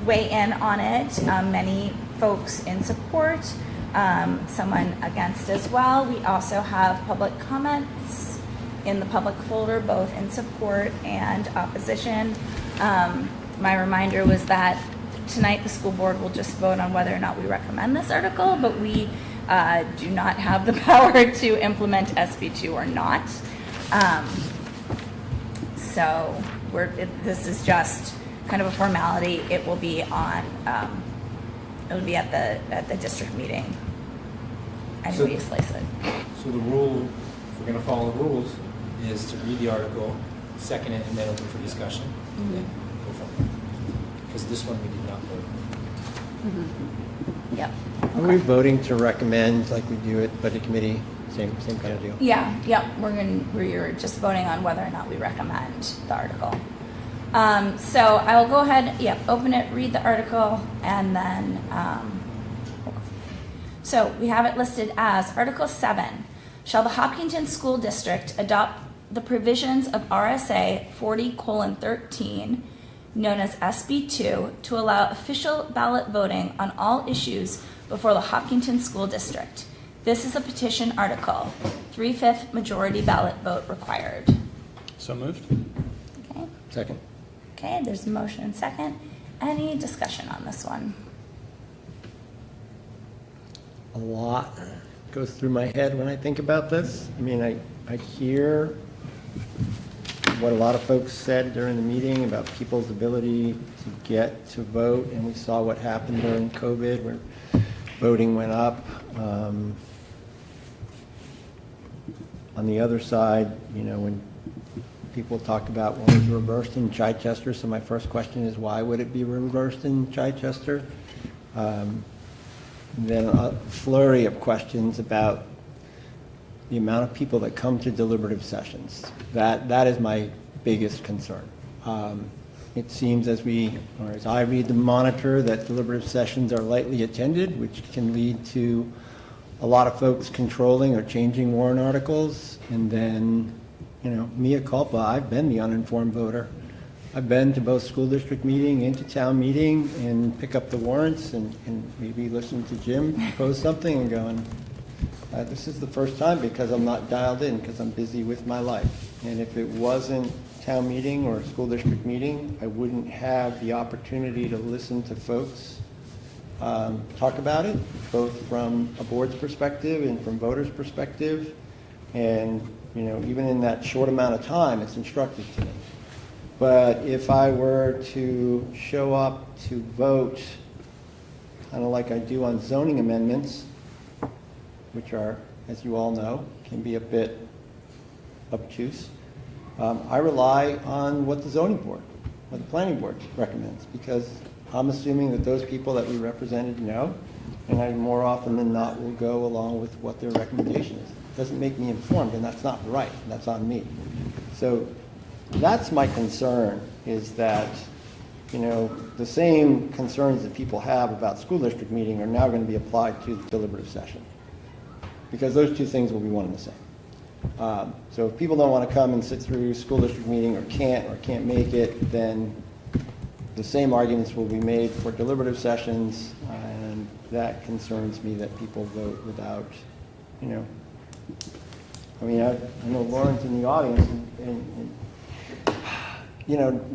weigh in on it. Many folks in support, someone against as well. We also have public comments in the public folder, both in support and opposition. My reminder was that tonight the school board will just vote on whether or not we recommend this article, but we do not have the power to implement SB2 or not. So this is just kind of a formality. It will be on. It would be at the district meeting. And So- we slice it. So the rule, if we're going to follow the rules, is to read the article, second it, and then open for discussion. And then go from there. Because this one we did not vote. Yep. Are we voting to recommend like we do at budget committee? Same kind of deal? Yeah, yep, we're just voting on whether or not we recommend the article. So I will go ahead, open it, read the article, and then, so we have it listed as Article 7. Shall the Hopkinton School District adopt the provisions of RSA 40:13, known as SB2, to allow official ballot voting on all issues before the Hopkinton School District? This is a petition article. 3/5 majority ballot vote required. So moved. Okay. Second. Okay, there's a motion and second. Any discussion on this one? A lot goes through my head when I think about this. I mean, I hear what a lot of folks said during the meeting about people's ability to get to vote, and we saw what happened during COVID where voting went up. On the other side, when people talked about when it was reversed in Chichester, so my first question is, why would it be reversed in Chichester? Then a flurry of questions about the amount of people that come to deliberative sessions. That is my biggest concern. It seems as I read the monitor, that deliberative sessions are lightly attended, which can lead to a lot of folks controlling or changing warrant articles. And then, mea culpa, I've been the uninformed voter. I've been to both school district meeting and to town meeting and pick up the warrants and maybe listen to Jim post something and going, this is the first time because I'm not dialed in because I'm busy with my life. And if it wasn't town meeting or school district meeting, I wouldn't have the opportunity to listen to folks talk about it, both from a board's perspective and from voters' perspective. And, even in that short amount of time, it's instructive to me. But if I were to show up to vote, kind of like I do on zoning amendments, which are, as you all know, can be a bit obtuse, I rely on what the zoning board, what the planning board recommends, because I'm assuming that those people that we represented know, and I more often than not will go along with what their recommendation is. It doesn't make me informed, and that's not right, and that's on me. So that's my concern, is that, the same concerns that people have about school district meeting are now going to be applied to the deliberative session, because those two things will be one and the same. So if people don't want to come and sit through school district meeting or can't make it, then the same arguments will be made for deliberative sessions, and that concerns me, that people vote without, I know Lauren's in the audience, and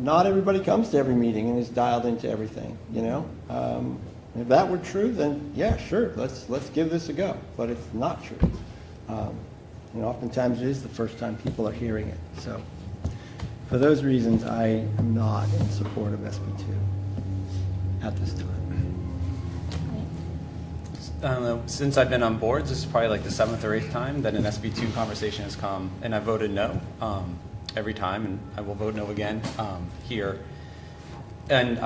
not everybody comes to every meeting and is dialed into everything, If that were true, then yeah, sure, let's give this a go. But it's not true. Oftentimes it is the first time people are hearing it. So for those reasons, I am not in support of SB2 at this time. I don't know, since I've been on boards, this is probably like the 7th or 8th time that an SB2 conversation has come, and I voted no every time, and I will vote no again here. And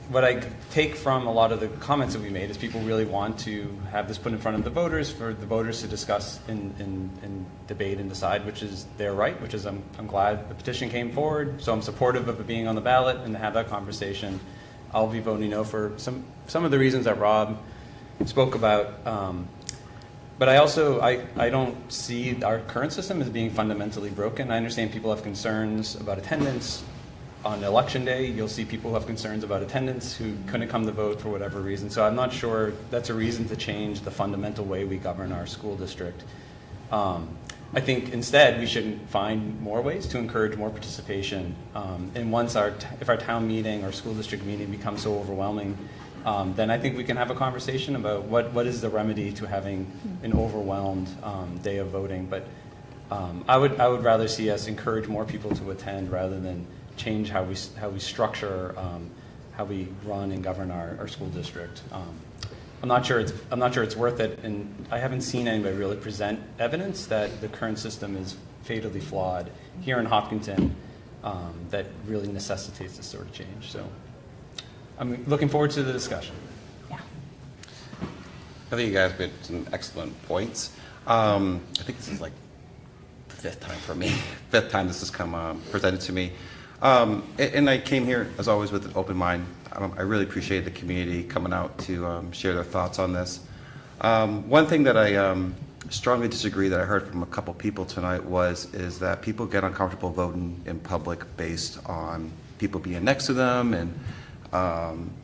what I take from a lot of the comments that we made is people really want to have this put in front of the voters, for the voters to discuss and debate and decide, which is their right, which is I'm glad the petition came forward, so I'm supportive of it being on the ballot and to have that conversation. I'll be voting no for some of the reasons that Rob spoke about. But I don't see our current system as being fundamentally broken. I understand people have concerns about attendance. On election day, you'll see people who have concerns about attendance who couldn't come to vote for whatever reason. So I'm not sure that's a reason to change the fundamental way we govern our school district. I think instead we should find more ways to encourage more participation. And if our town meeting or school district meeting becomes so overwhelming, then I think we can have a conversation about what is the remedy to having an overwhelmed day of voting. But I would rather see us encourage more people to attend rather than change how we structure how we run and govern our school district. I'm not sure it's worth it, and I haven't seen anybody really present evidence that the current system is fatally flawed here in Hopkinton that really necessitates this sort of change. So I'm looking forward to the discussion. Yeah. I think you guys made some excellent points. I think this is like the 5th time for me, 5th time this has come presented to me. And I came here, as always, with an open mind. I really appreciate the community coming out to share their thoughts on this. One thing that I strongly disagree that I heard from a couple people tonight is that people get uncomfortable voting in public based on people being next to them, and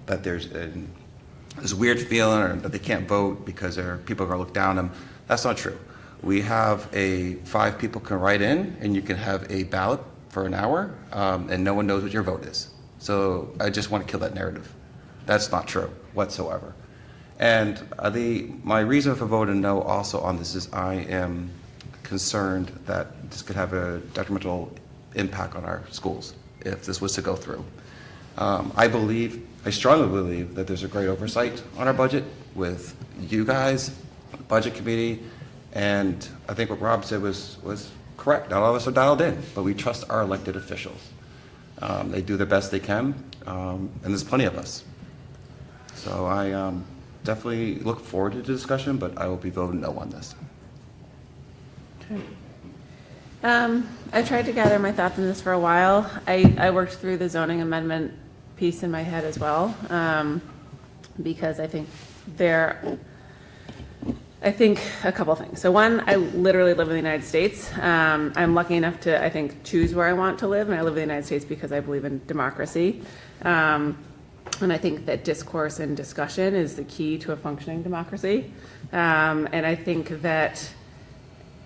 that there's this weird feeling or that they can't vote because people are going to look down on them. That's not true. We have 5 people can write in, and you can have a ballot for an hour, and no one knows what your vote is. So I just want to kill that narrative. That's not true whatsoever. And my reason for voting no also on this is I am concerned that this could have a detrimental impact on our schools if this was to go through. I strongly believe that there's a great oversight on our budget with you guys budget committee, and I think what Rob said was correct. Not all of us are dialed in, but we trust our elected officials. They do the best they can, and there's plenty of us. So I definitely look forward to the discussion, but I will be voting no on this. I tried to gather my thoughts on this for a while. I worked through the zoning amendment piece in my head as well, because I think a couple things. So one, I literally live in the United States. I'm lucky enough to, I think, choose where I want to live, and I live in the United States because I believe in democracy. And I think that discourse and discussion is the key to a functioning democracy. And I think that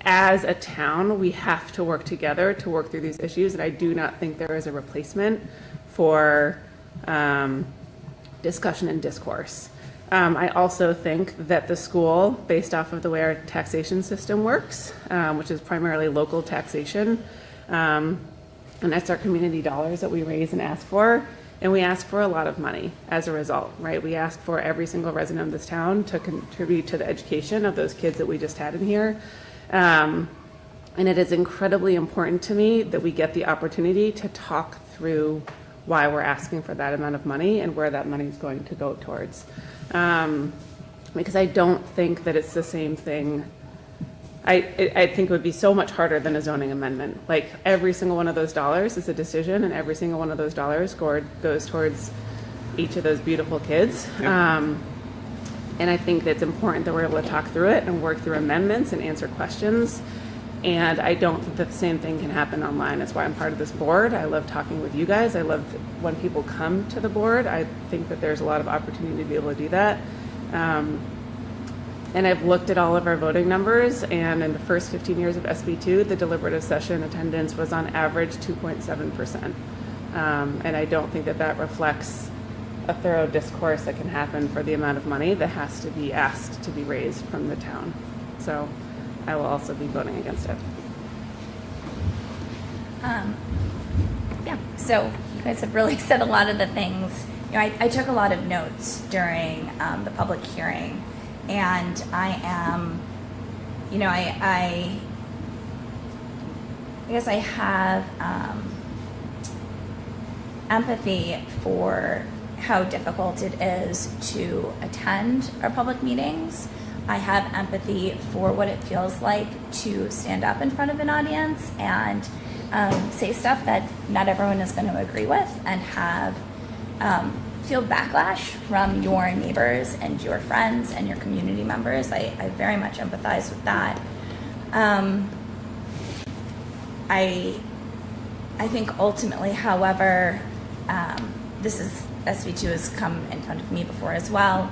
as a town, we have to work together to work through these issues. And I do not think there is a replacement for discussion and discourse. I also think that the school, based off of the way our taxation system works, which is primarily local taxation, and that's our community dollars that we raise and ask for, and we ask for a lot of money as a result, right? We ask for every single resident of this town to contribute to the education of those kids that we just had in here. And it is incredibly important to me that we get the opportunity to talk through why we're asking for that amount of money and where that money is going to go towards. Because I don't think that it's the same thing. I think it would be so much harder than a zoning amendment. Like every single one of those dollars is a decision, and every single one of those dollars goes towards each of those beautiful kids. And I think that it's important that we're able to talk through it and work through amendments and answer questions. And I don't think that the same thing can happen online. That's why I'm part of this board. I love talking with you guys. I love when people come to the board. I think that there's a lot of opportunity to be able to do that. And I've looked at all of our voting numbers, and in the first 15 years of SB2, the deliberative session attendance was on average 2.7%. And I don't think that that reflects a thorough discourse that can happen for the amount of money that has to be asked to be raised from the town. So I will also be voting against it. Yeah, so you guys have really said a lot of the things. You know, I took a lot of notes during the public hearing, and I am, you know, I guess I have empathy for how difficult it is to attend our public meetings. I have empathy for what it feels like to stand up in front of an audience and say stuff that not everyone is going to agree with, and have feel backlash from your neighbors and your friends and your community members. I very much empathize with that. I think ultimately, however, this is SB2 has come in front of me before as well.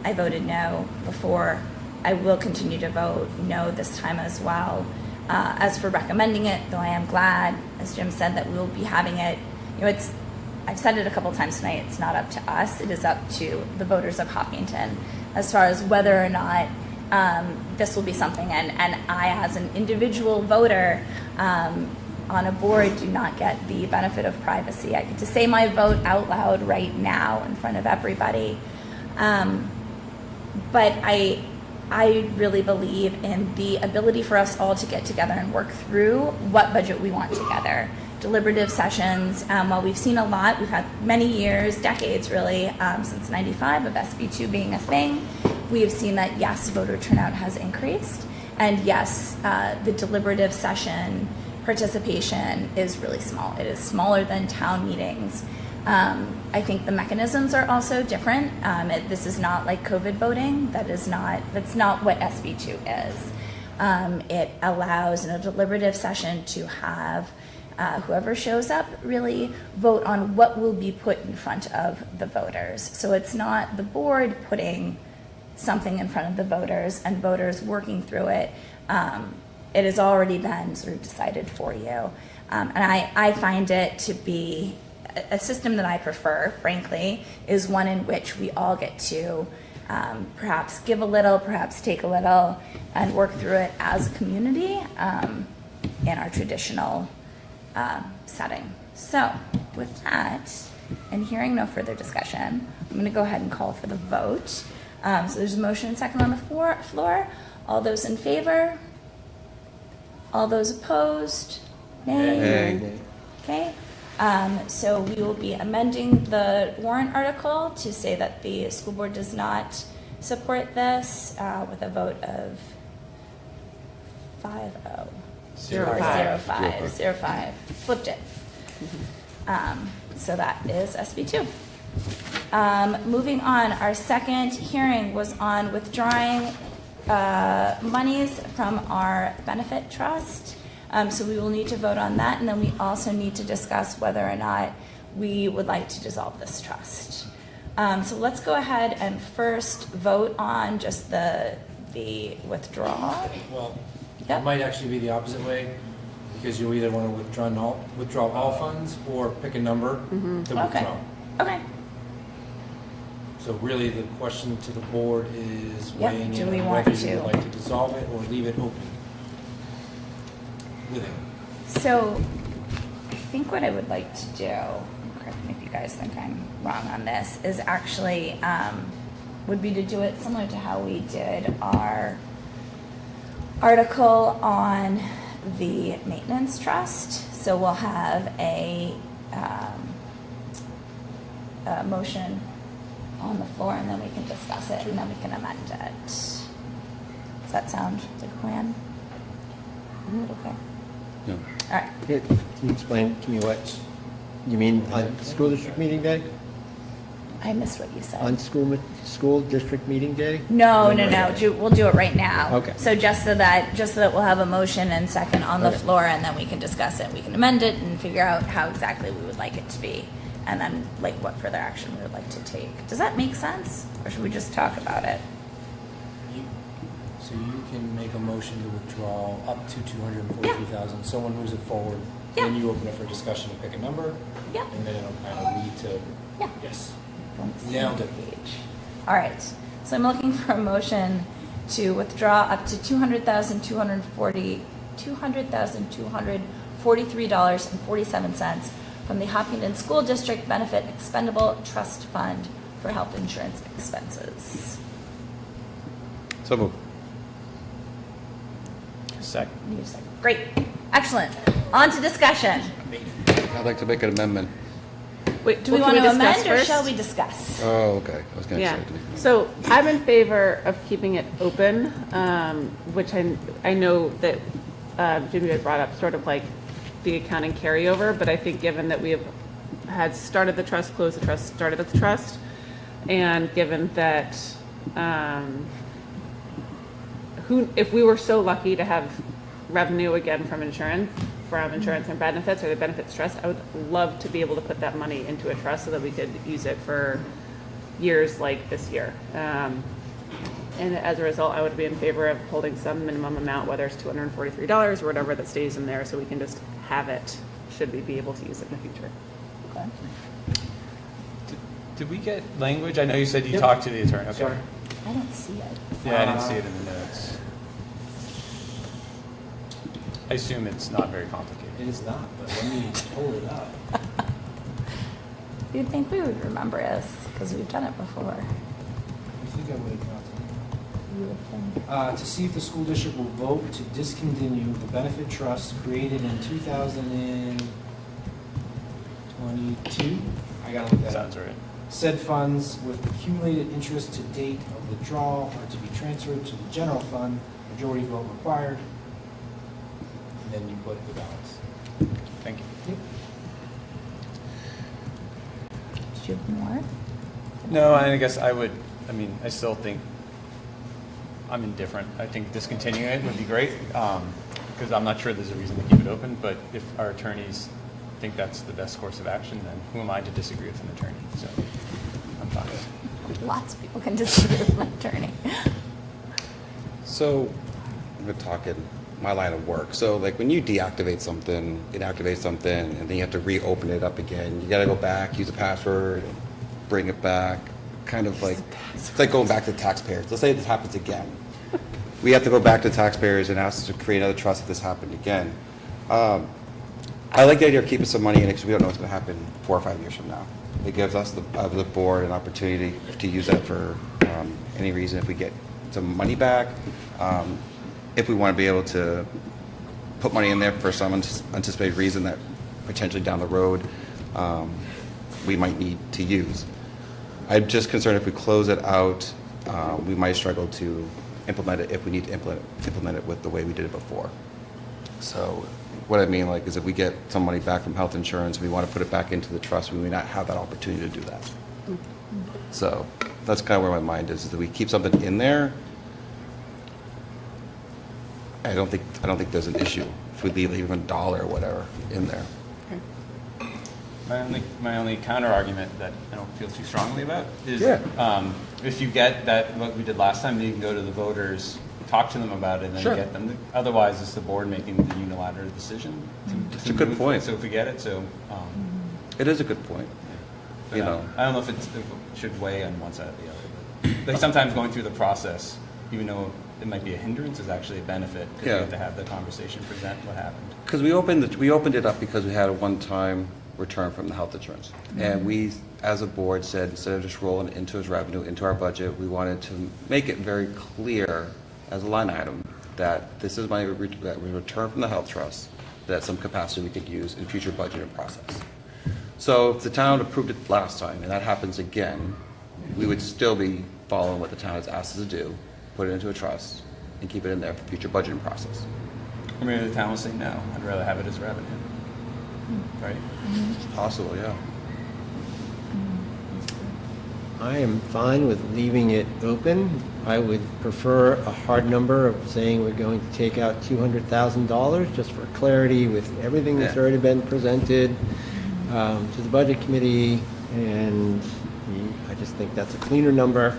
I voted no before. I will continue to vote no this time as well. As for recommending it, though I am glad, as Jim said, that we will be having it. You know, I've said it a couple times tonight, it's not up to us, it is up to the voters of Hopkinton as far as whether or not this will be something. And I, as an individual voter on a board, do not get the benefit of privacy. I get to say my vote out loud right now in front of everybody. But I really believe in the ability for us all to get together and work through what budget we want together. Deliberative sessions, while we've seen a lot, we've had many years, decades really, since '95 of SB2 being a thing, we have seen that yes, voter turnout has increased, and yes, the deliberative session participation is really small. It is smaller than town meetings. I think the mechanisms are also different. This is not like COVID voting. That's not what SB2 is. It allows in a deliberative session to have whoever shows up really vote on what will be put in front of the voters. So it's not the board putting something in front of the voters and voters working through it. It has already been sort of decided for you. And I find it to be a system that I prefer, frankly, is one in which we all get to perhaps give a little, perhaps take a little, and work through it as a community in our traditional setting. So with that, and hearing no further discussion, I'm going to go ahead and call for the vote. So there's a motion and second on the floor. All those in favor? All those opposed? Nay? Nay. Okay. So we will be amending the warrant article to say that the school board does not support this with a vote of 5-0. 0-5. Flipped it. So that is SB2. Moving on, our second hearing was on withdrawing monies from our benefit trust. So we will need to vote on that, and then we also need to discuss whether or not we would like to dissolve this trust. So let's go ahead and first vote on just the withdrawal. Well, Yep. it might actually be the opposite way, because you either want to withdraw all funds or pick a number to withdraw. Okay. So really, the question to the board is Yep. weighing Do in we on want whether you to? would like to dissolve it or leave it open. With it. So I think what I would like to do, correct me if you guys think I'm wrong on this, is actually would be to do it similar to how we did our article on the maintenance trust. So we'll have a motion on the floor, and then we can discuss it, and then we can amend it. Does that sound like a plan? Okay. Yeah. All right. Can you explain to me what you mean on school district meeting day? I missed what you said. On school district meeting day? No. We'll do it right now. Okay. So just so that we'll have a motion and second on the Okay. floor, and then we can discuss it. We can amend it and figure out how exactly we would like it to be, and then like what further action we would like to take. Does that make sense, or should we just talk about it? So you can make a motion to withdraw up to $243,000. Someone moves it forward, then you open it for discussion and pick a number, and then it'll kind of lead to yes. Nailed it. All right. So I'm looking for a motion to withdraw up to $200,243.47 from the Hopkinton School District Benefit Expendable Trust Fund for health insurance expenses. So moved. Second. Need a second. Great. Excellent. On to discussion. I'd like to make an amendment. Wait, do we want to amend or shall we discuss? Oh, okay. I was going to Yeah. say. So I'm in favor of keeping it open, which I know that Jimmy had brought up sort of like the accounting carryover, but I think given that we have had started the trust, closed the trust, started the trust, and given that if we were so lucky to have revenue again from insurance and benefits, or the benefits trust, I would love to be able to put that money into a trust so that we could use it for years like this year. And as a result, I would be in favor of holding some minimum amount, whether it's $243 or whatever, that stays in there so we can just have it should we be able to use it in the future. Okay. Did we get language? I know you said you talked to the attorney. Okay. Sorry. I don't see it. Yeah, I didn't see it in the notes. I assume it's not very complicated. It is not, but let me pull it up. You'd think we would remember this because we've done it before. I think I would have got You would think. to see if the school district will vote to discontinue the benefit trust created in 2022. I gotta look that up. Sounds right. Said funds with accumulated interest to date of withdrawal are to be transferred to the general fund, majority vote required. And then you put the balance. Thank you. Yep. Did you have more? No, I guess I still think I'm indifferent. I think discontinuing it would be great, because I'm not sure there's a reason to keep it open, but if our attorneys think that's the best course of action, then who am I to disagree with an attorney? So I'm fine. Lots of people can disagree with an attorney. So, I'm going to talk in my line of work. So, like when you deactivate something, it activates something, and then you have to reopen it up again. You got to go back, use a password, bring it back. Kind of like, it's like going back to taxpayers. Let's say this happens again. We have to go back to taxpayers and ask them to create another trust if this happened again. I like the idea of keeping some money in it because we don't know what's going to happen 4 or 5 years from now. It gives us, the board, an opportunity to use that for any reason if we get some money back, if we want to be able to put money in there for some anticipated reason that potentially down the road we might need to use. I'm just concerned if we close it out, we might struggle to implement it if we need to implement it with the way we did it before. So what I mean is if we get some money back from health insurance, we want to put it back into the trust, we may not have that opportunity to do that. So that's kind of where my mind is that we keep something in there. I don't think there's an issue if we leave even $1 or whatever in there. My only counter argument that I don't feel too strongly about is if you get that what we did last time, then you can go to the voters, talk to them about it, and then get them. Otherwise, it's the board making the unilateral decision. It's a good point. So if we get it, it is a good point. I don't know if it should weigh on one side or the other. But sometimes going through the process, even though it might be a hindrance, is actually a benefit because you have to have the conversation, present what happened. Because we opened it up because we had a one-time return from the health insurance. And we, as a board, said instead of just rolling into his revenue, into our budget, we wanted to make it very clear as a line item that this is money that we return from the health trust, that some capacity we could use in future budgeting process. So if the town approved it last time, and that happens again, we would still be following what the town has asked us to do, put it into a trust, and keep it in there for future budgeting process. Or maybe the town will say no, I'd rather have it as revenue. Right? It's possible, yeah. I am fine with leaving it open. I would prefer a hard number of saying we're going to take out $200,000 just for clarity with everything that's already been presented to the budget committee, and I just think that's a cleaner number.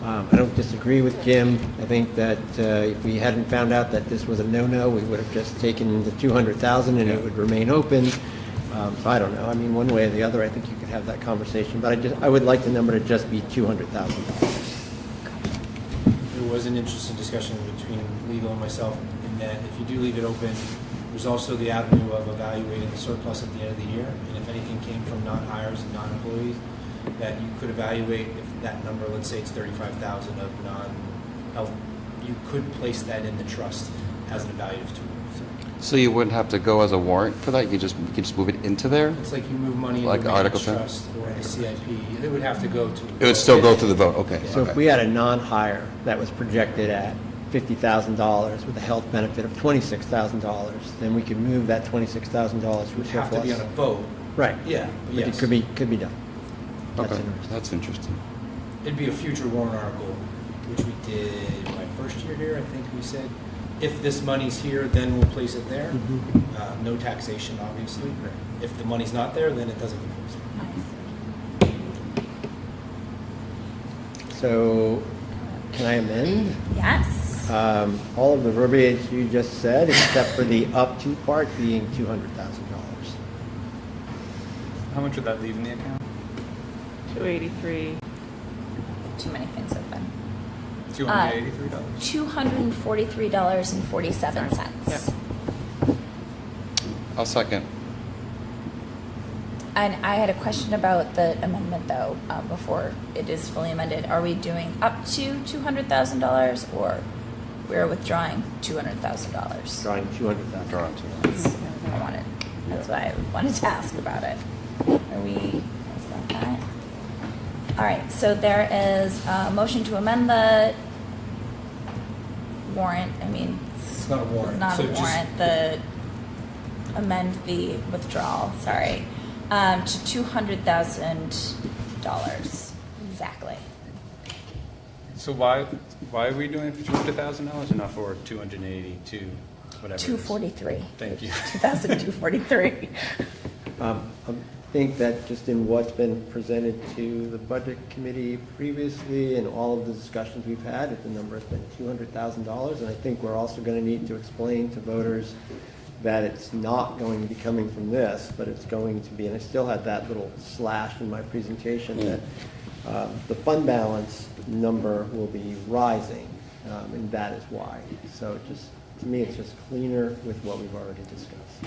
I don't disagree with Jim. I think that if we hadn't found out that this was a no-no, we would have just taken the $200,000 and it would remain open. So I don't know. I mean, one way or the other, I think you could have that conversation. But I would like the number to just be $200,000. There was an interesting discussion between legal and myself in that if you do leave it open, there's also the avenue of evaluating the surplus at the end of the year. And if anything came from non-hires and non-employees, that you could evaluate if that number, let's say it's 35,000 of non-health, you could place that in the trust as an evaluative tool. So you wouldn't have to go as a warrant for that? You can just move it into there? It's like you move money like into Article a 10? trust or a CIP. It would have to go to. It would still go through the vote. Okay. So if we had a non-hire that was projected at $50,000 with a health benefit of $26,000, then we could move that $26,000 from surplus. It would have to be on a vote. Right. Yeah. But Yes. it could be done. Okay. That's interesting. It'd be a future warrant article, which we did my first year here. I think we said, if this money's here, then we'll place it there. No taxation, obviously. If the money's not there, then it doesn't get placed. So can I amend? Yes. All of the verbiage you just said, except for the up to part being $200,000. How much would that leave in the account? 283. Too many things open. $283? $243.47. I'll second. And I had a question about the amendment, though, before it is fully amended. Are we doing up to $200,000, or we're withdrawing $200,000? Drawing $200,000. Drawing $200,000. I wanted. That's why I wanted to ask about it. Are we? About that? All right. So there is a motion to amend the warrant. I mean, It's not a warrant. It's not So a just- warrant. Amend the withdrawal. Sorry, to $200,000 exactly. So why are we doing it for $200,000 and not for 282, whatever? 243. Thank you. 2,243. I think that just in what's been presented to the budget committee previously and all of the discussions we've had, the number has been $200,000. And I think we're also going to need to explain to voters that it's not going to be coming from this, but it's going to be, and I still had that little slash in my presentation, that the fund balance number will be rising, and that is why. So it just, to me, it's just cleaner with what we've already discussed.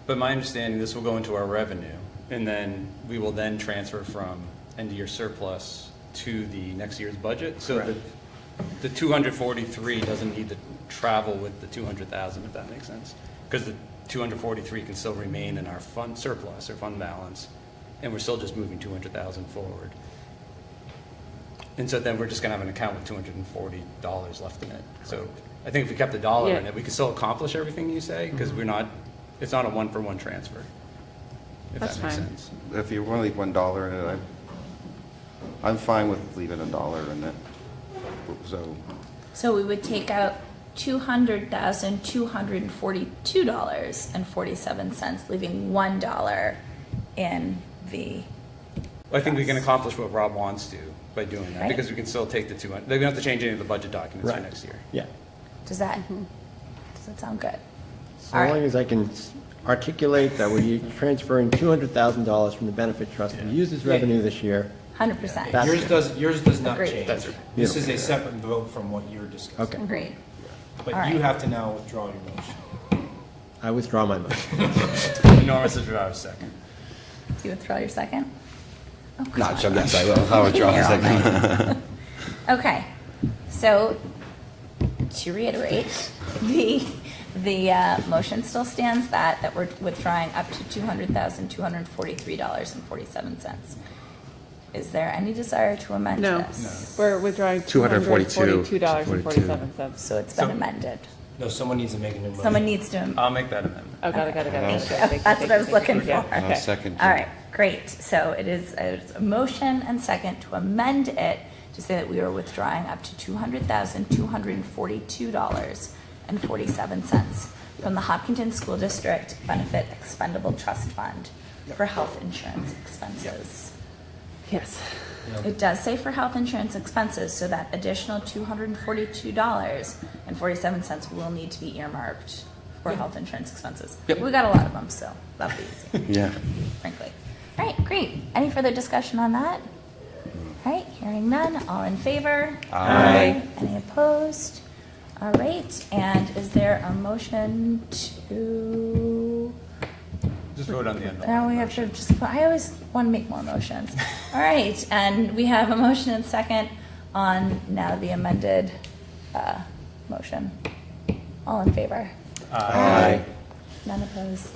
But my understanding, this will go into our revenue, and then we will then transfer from end of year surplus to the next year's budget. So the 243 doesn't need to travel with the 200,000, if that makes sense. Because the 243 can still remain in our fund surplus or fund balance, and we're still just moving 200,000 forward. And so then we're just gonna have an account with $240 left in it. So I think if we kept the dollar in it, we could still accomplish everything you say, because it's not a one-for-one transfer, if That's that makes fine. sense. If you want to leave $1 in it, I'm fine with leaving $1 in it. So we would take out $200,242.47, leaving $1 in the. I think we can accomplish what Rob wants to by doing that, Right. because we can still take the 200, they don't have to change any of the budget documents for Right. next year. Yeah. Does that sound good? So long as I can articulate that we're transferring $200,000 from the benefit trust to use as revenue this year. 100%. That's Yours does not Agreed. change. That's right. This is a separate vote from what you're discussing. Okay. Agreed. But All you right. have to now withdraw your motion. I withdraw my motion. Norris is our second. Do you withdraw your second? Oh, come Not on. sure, yes, I will. I'll withdraw You're a all second. right. Okay, so to reiterate, the motion still stands that we're withdrawing up to $200,243.47. Is there any desire to amend No, this? we're withdrawing $242.47. So it's been amended. No, someone needs to make a new motion. Someone needs to. I'll make that amendment. Oh, got it. Thank you. Thank That's you, what I was thank you, looking for. thank you. I'll second. All right, great. So it is a motion and second to amend it to say that we are withdrawing up to $200,242.47 from the Hopkinton School District Benefit Expendable Trust Fund for health insurance expenses. Yes. It does say for health insurance expenses, so that additional $242.47 will need to be earmarked for health insurance expenses. Yep. We got a lot of them, so that'll be easy, Yeah. frankly. All right, great. Any further discussion on that? All right, hearing none. All in favor? Aye. Any opposed? All right, and is there a motion to? Just vote on the end. Now we have to just, I always want to make more motions. All right, and we have a motion and second on now the amended motion. All in favor? Aye. None opposed.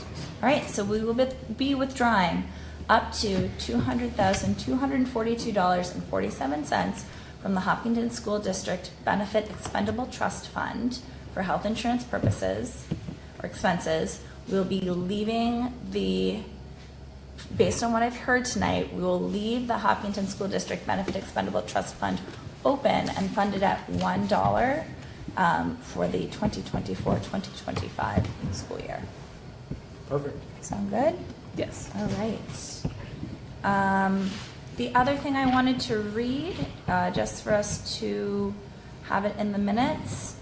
All right, so we will be withdrawing up to $200,242.47 from the Hopkinton School District Benefit Expendable Trust Fund for health insurance purposes or expenses. We'll be leaving based on what I've heard tonight, we will leave the Hopkinton School District Benefit Expendable Trust Fund open and funded at $1 for the 2024-2025 school year. Perfect. Sound good? Yes. All right. The other thing I wanted to read, just for us to have it in the minutes,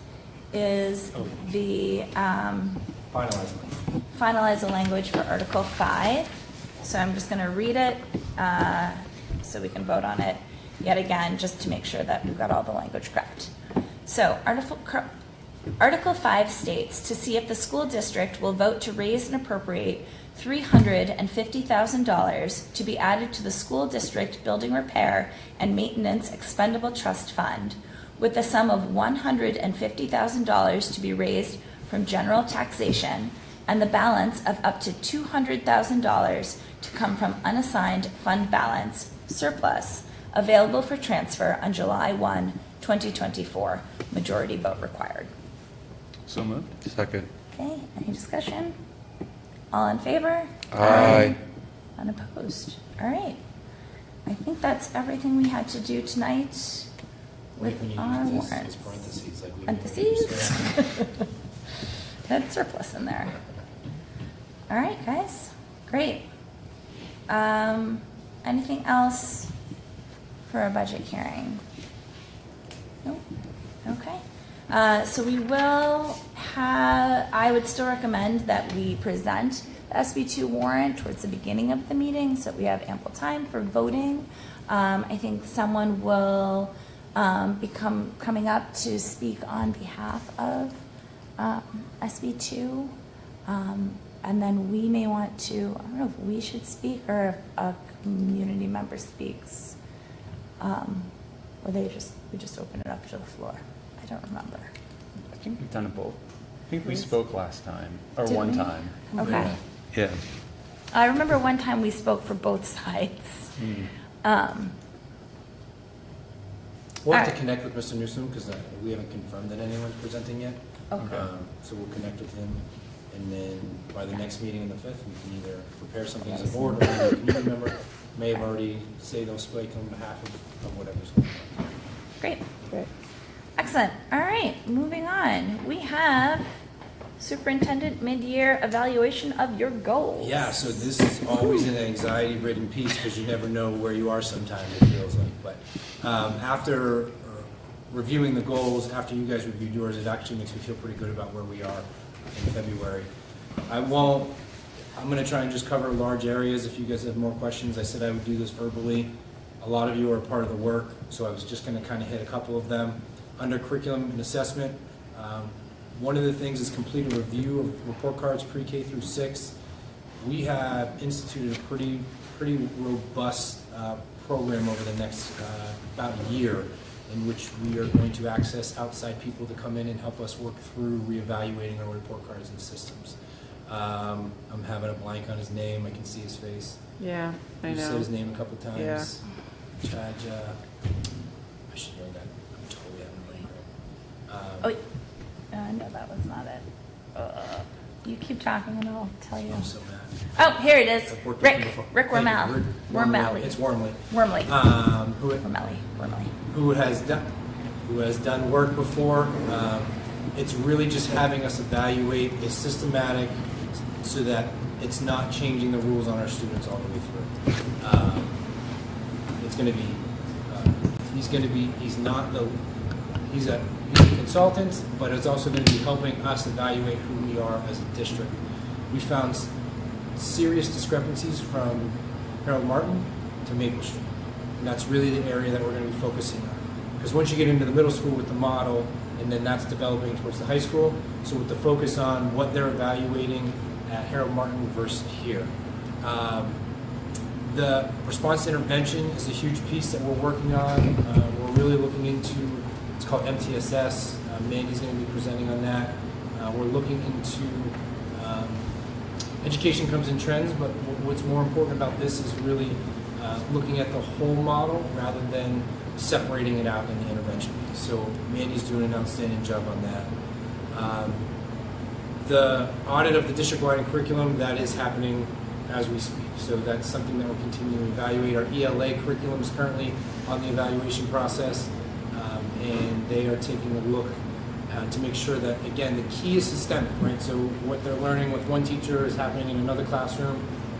is the finalize the language for Article 5. So I'm just going to read it so we can vote on it yet again, just to make sure that we've got all the language correct. So Article 5 states, to see if the school district will vote to raise and appropriate $350,000 to be added to the school district building repair and maintenance expendable trust fund, with the sum of $150,000 to be raised from general taxation and the balance of up to $200,000 to come from unassigned fund balance surplus available for transfer on July 1, 2024. Majority vote required. So moved. Second. Okay, any discussion? All in favor? Aye. Unopposed. All right. I think that's everything we had to do tonight with our warrants. Parentheses, like we Parentheses. Had surplus in there. All right, guys. Great. Anything else for a budget hearing? Nope. Okay. So we will have, I would still recommend that we present the SB2 warrant towards the beginning of the meeting so that we have ample time for voting. I think someone will be coming up to speak on behalf of SB2. And then we may want to, I don't know if we should speak or if a community member speaks. Or we just open it up to the floor? I don't remember. I think we've done it both. I think we spoke last time, or Did one we? time. Okay. Yeah. I remember one time we spoke for both sides. We'll have to Alright. connect with Mr. Newsom because we haven't confirmed that anyone's presenting yet. Okay. So we'll connect with him, and then by the next meeting on the 5th, we can either prepare something as a board, or maybe a community member may have already say they'll speak on behalf of whatever's going on. Great. Excellent. All right, moving on. We have superintendent mid-year evaluation of your goals. Yeah, so this is always an anxiety-ridden piece because you never know where you are sometimes, it feels like. But after reviewing the goals, after you guys reviewed yours, it actually makes me feel pretty good about where we are in February. I'm going to try and just cover large areas. If you guys have more questions, I said I would do this verbally. A lot of you are part of the work, so I was just going to kind of hit a couple of them. Under curriculum and assessment, one of the things is complete a review of report cards pre-K through 6. We have instituted a pretty robust program over the next about a year in which we are going to access outside people to come in and help us work through reevaluating our report cards and systems. I'm having a blank on his name. I can see his face. Yeah, I know. You said his name a couple times. Yeah. Chad, I should know that. I'm totally having a blank. No, that was not it. You keep talking and I'll tell you. I'm so mad. Oh, here it is. I've worked with him before. Rick Thank you. Wormally. Wormley. It's Wormley. Wormley. Wormley. Who has done work before. It's really just having us evaluate a systematic so that it's not changing the rules on our students all the way through. It's going to be, he's a consultant, but it's also going to be helping us evaluate who we are as a district. We found serious discrepancies from Harold Martin to Maple Street. And that's really the area that we're going to be focusing on. Because once you get into the middle school with the model, and then that's developing towards the high school, so with the focus on what they're evaluating at Harold Martin versus here. The response to intervention is a huge piece that we're working on. We're really looking into, it's called MTSS. Mandy's going to be presenting on that. We're looking into, education comes in trends, but what's more important about this is really looking at the whole model rather than separating it out in the intervention piece. So Mandy's doing an outstanding job on that. The audit of the district-wide curriculum, that is happening as we speak. So that's something that we're continuing to evaluate. Our ELA curriculum is currently on the evaluation process, and they are taking a look to make sure that, again, the key is systemic, right? So what they're learning with one teacher is happening in another classroom,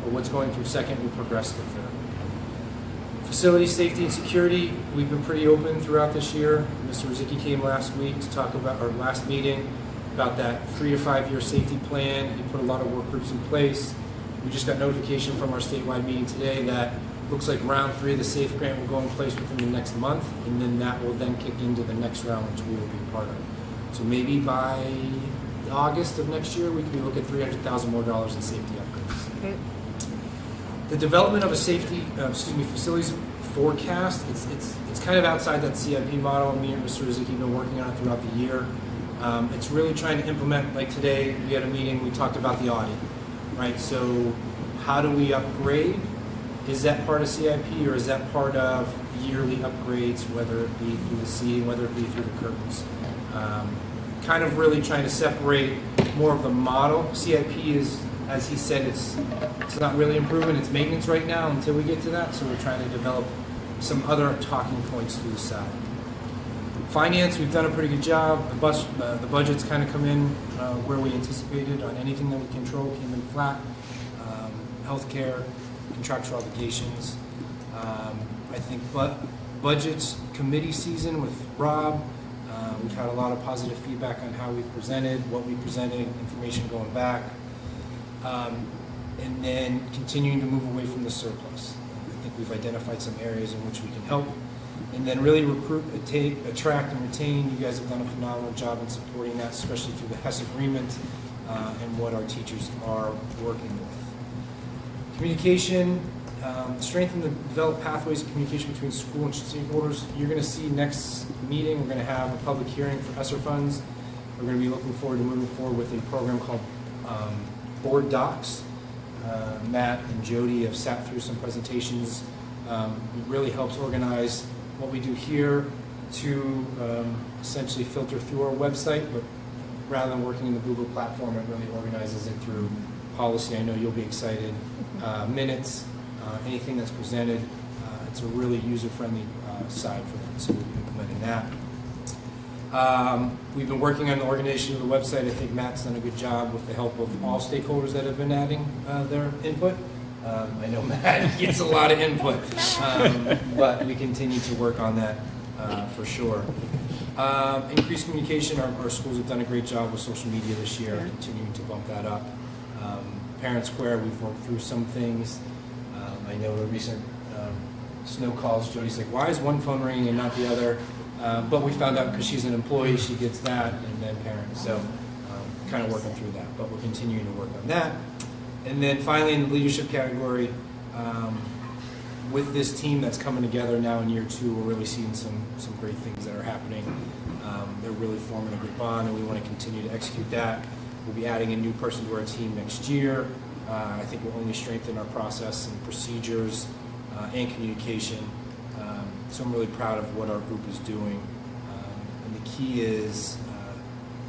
or what's going through second will progress to third. Facility safety and security, we've been pretty open throughout this year. Mr. Rizicki came last week to talk about, our last meeting, about that 3 to 5 year safety plan. He put a lot of work groups in place. We just got notification from our statewide meeting today that looks like round 3 of the SAFE grant will go in place within the next month, and then that will then kick into the next round, which we will be a part of. So maybe by August of next year, we can look at $300,000 more in safety upgrades. Okay. The development of a facilities forecast, it's kind of outside that CIP model. Me and Mr. Rizicki have been working on it throughout the year. It's really trying to implement, like today, we had a meeting, we talked about the audit, right? So how do we upgrade? Is that part of CIP, or is that part of yearly upgrades, whether it be through the seating, whether it be through the curtains? Kind of really trying to separate more of the model. CIP is, as he said, it's not really improvement, it's maintenance right now until we get to that. So we're trying to develop some other talking points through the side. Finance, we've done a pretty good job. The budget's kind of come in where we anticipated on anything that we control, came in flat. Healthcare, contractual obligations. I think budgets committee season with Rob. We've had a lot of positive feedback on how we've presented, what we presented, information going back. And then continuing to move away from the surplus. I think we've identified some areas in which we can help. And then really recruit, attract, and retain. You guys have done a phenomenal job in supporting that, especially through the HES agreement and what our teachers are working with. Communication, strengthen the develop pathways of communication between school and stakeholders. You're going to see next meeting, we're going to have a public hearing for ESSER funds. We're going to be looking forward to moving forward with a program called Board Docs. Matt and Jody have sat through some presentations. It really helps organize what we do here to essentially filter through our website, but rather than working in the Google platform, it really organizes it through policy. I know you'll be excited. Minutes, anything that's presented. It's a really user-friendly side for them, so we'll be implementing that. We've been working on the organization of the website. I think Matt's done a good job with the help of all stakeholders that have been adding their input. I know Matt gets a lot of input, but we continue to work on that for sure. Increased communication. Our schools have done a great job with social media this year, continuing to bump that up. Parent Square, we've worked through some things. I know the recent snow calls, Jody's like, why is one phone ringing and not the other? But we found out because she's an employee, she gets that, and then parents. So kind of working through that, but we're continuing to work on that. And then finally, in the leadership category, with this team that's coming together now in year 2, we're really seeing some great things that are happening. They're really forming a good bond, and we want to continue to execute that. We'll be adding a new person to our team next year. I think we'll only strengthen our process and procedures and communication. So I'm really proud of what our group is doing. And the key is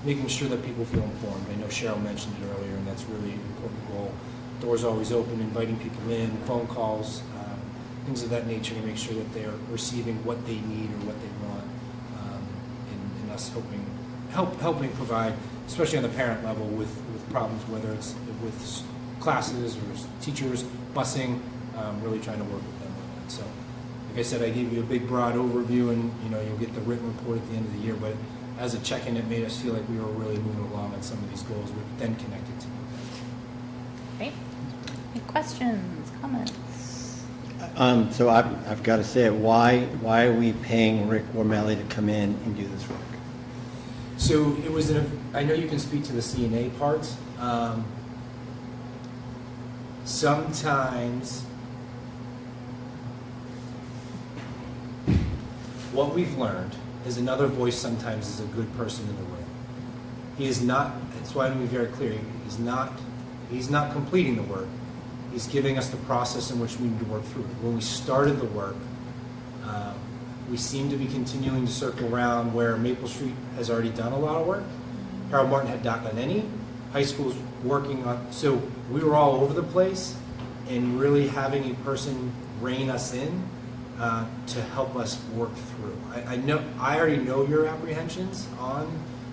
making sure that people feel informed. I know Cheryl mentioned it earlier, and that's really an important goal. Doors always open, inviting people in, phone calls, things of that nature to make sure that they're receiving what they need or what they want, and us helping provide, especially on the parent level, with problems, whether it's with classes or teachers, busing, really trying to work with them on that. So, like I said, I gave you a big, broad overview, and you'll get the written report at the end of the year. But as a check-in, it made us feel like we were really moving along on some of these goals. We're then connected to them. Great. Any questions, comments? So I've got to say it. Why are we paying Rick Wormelli to come in and do this work? So it was I know you can speak to the CNA part. Sometimes what we've learned is another voice sometimes is a good person in the room. He is not, that's why I want to be very clear, he's not completing the work. He's giving us the process in which we need to work through it. When we started the work, we seem to be continuing to circle around where Maple Street has already done a lot of work. Harold Martin had not done any. High school's working on, so we were all over the place, and really having a person rein us in to help us work through. I already know your apprehensions on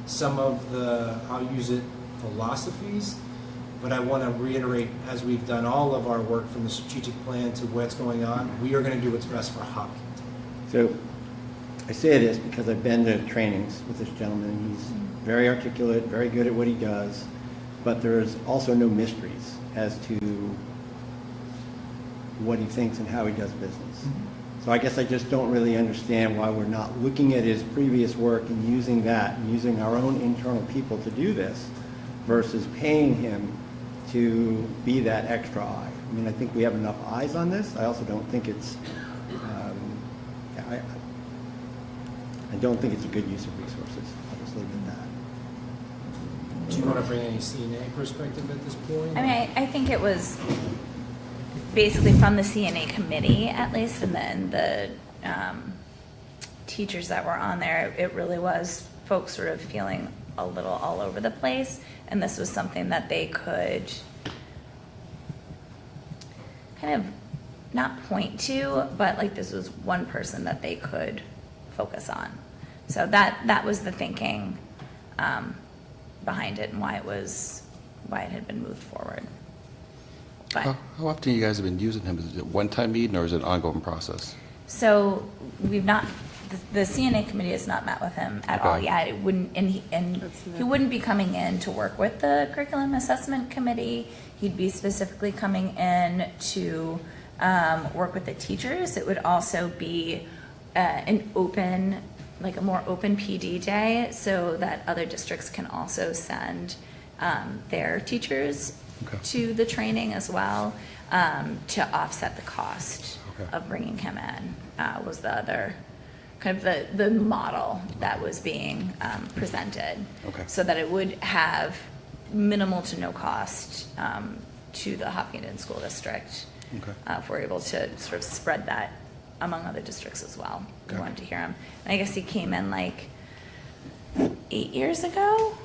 some of the, I'll use it, philosophies, but I want to reiterate, as we've done all of our work from the strategic plan to what's going on, we are going to do what's best for Hopkinton. So I say this because I've been to trainings with this gentleman. He's very articulate, very good at what he does, but there's also no mysteries as to what he thinks and how he does business. So I guess I just don't really understand why we're not looking at his previous work and using that, and using our own internal people to do this, versus paying him to be that extra eye. I mean, I think we have enough eyes on this. I also don't think it's, I don't think it's a good use of resources. I'll just leave it at that. Do you want to bring any CNA perspective at this point? I mean, I think it was basically from the CNA committee, at least, and then the teachers that were on there, it really was folks sort of feeling a little all over the place, and this was something that they could kind of not point to, but like this was one person that they could focus on. So that was the thinking behind it and why it had been moved forward. But How often you guys have been using him? Is it a one-time meeting or is it an ongoing process? so we've not, the CNA committee has not met with him at all yet. It wouldn't, and he wouldn't be coming in to work with the curriculum assessment committee. He'd be specifically coming in to work with the teachers. It would also be an open, like a more open PD day, so that other districts can also send their teachers Okay. to the training as well, to offset the cost Okay. of bringing him in, was the other kind of the model that was being presented. Okay. So that it would have minimal to no cost to the Hopkinton School District. Okay. If we're able to sort of spread that among other districts as well. We Okay. wanted to hear him. And I guess he came in like 8 years ago.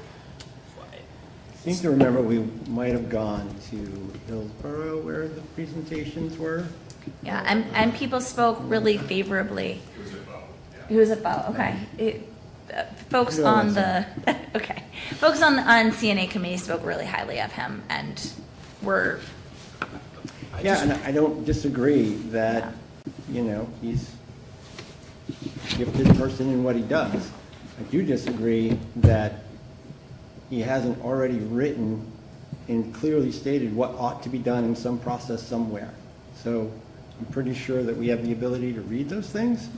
I seem to remember we might have gone to Hillsborough where the presentations were. Yeah, and people spoke really favorably. He was at Bow, okay. Folks No, on that's the, okay. Folks on CNA committee spoke really highly of him and were, Yeah, and I don't disagree that, you know, he's a gifted person in what he does. I do disagree that he hasn't already written and clearly stated what ought to be done in some process somewhere. So I'm pretty sure that we have the ability to read those things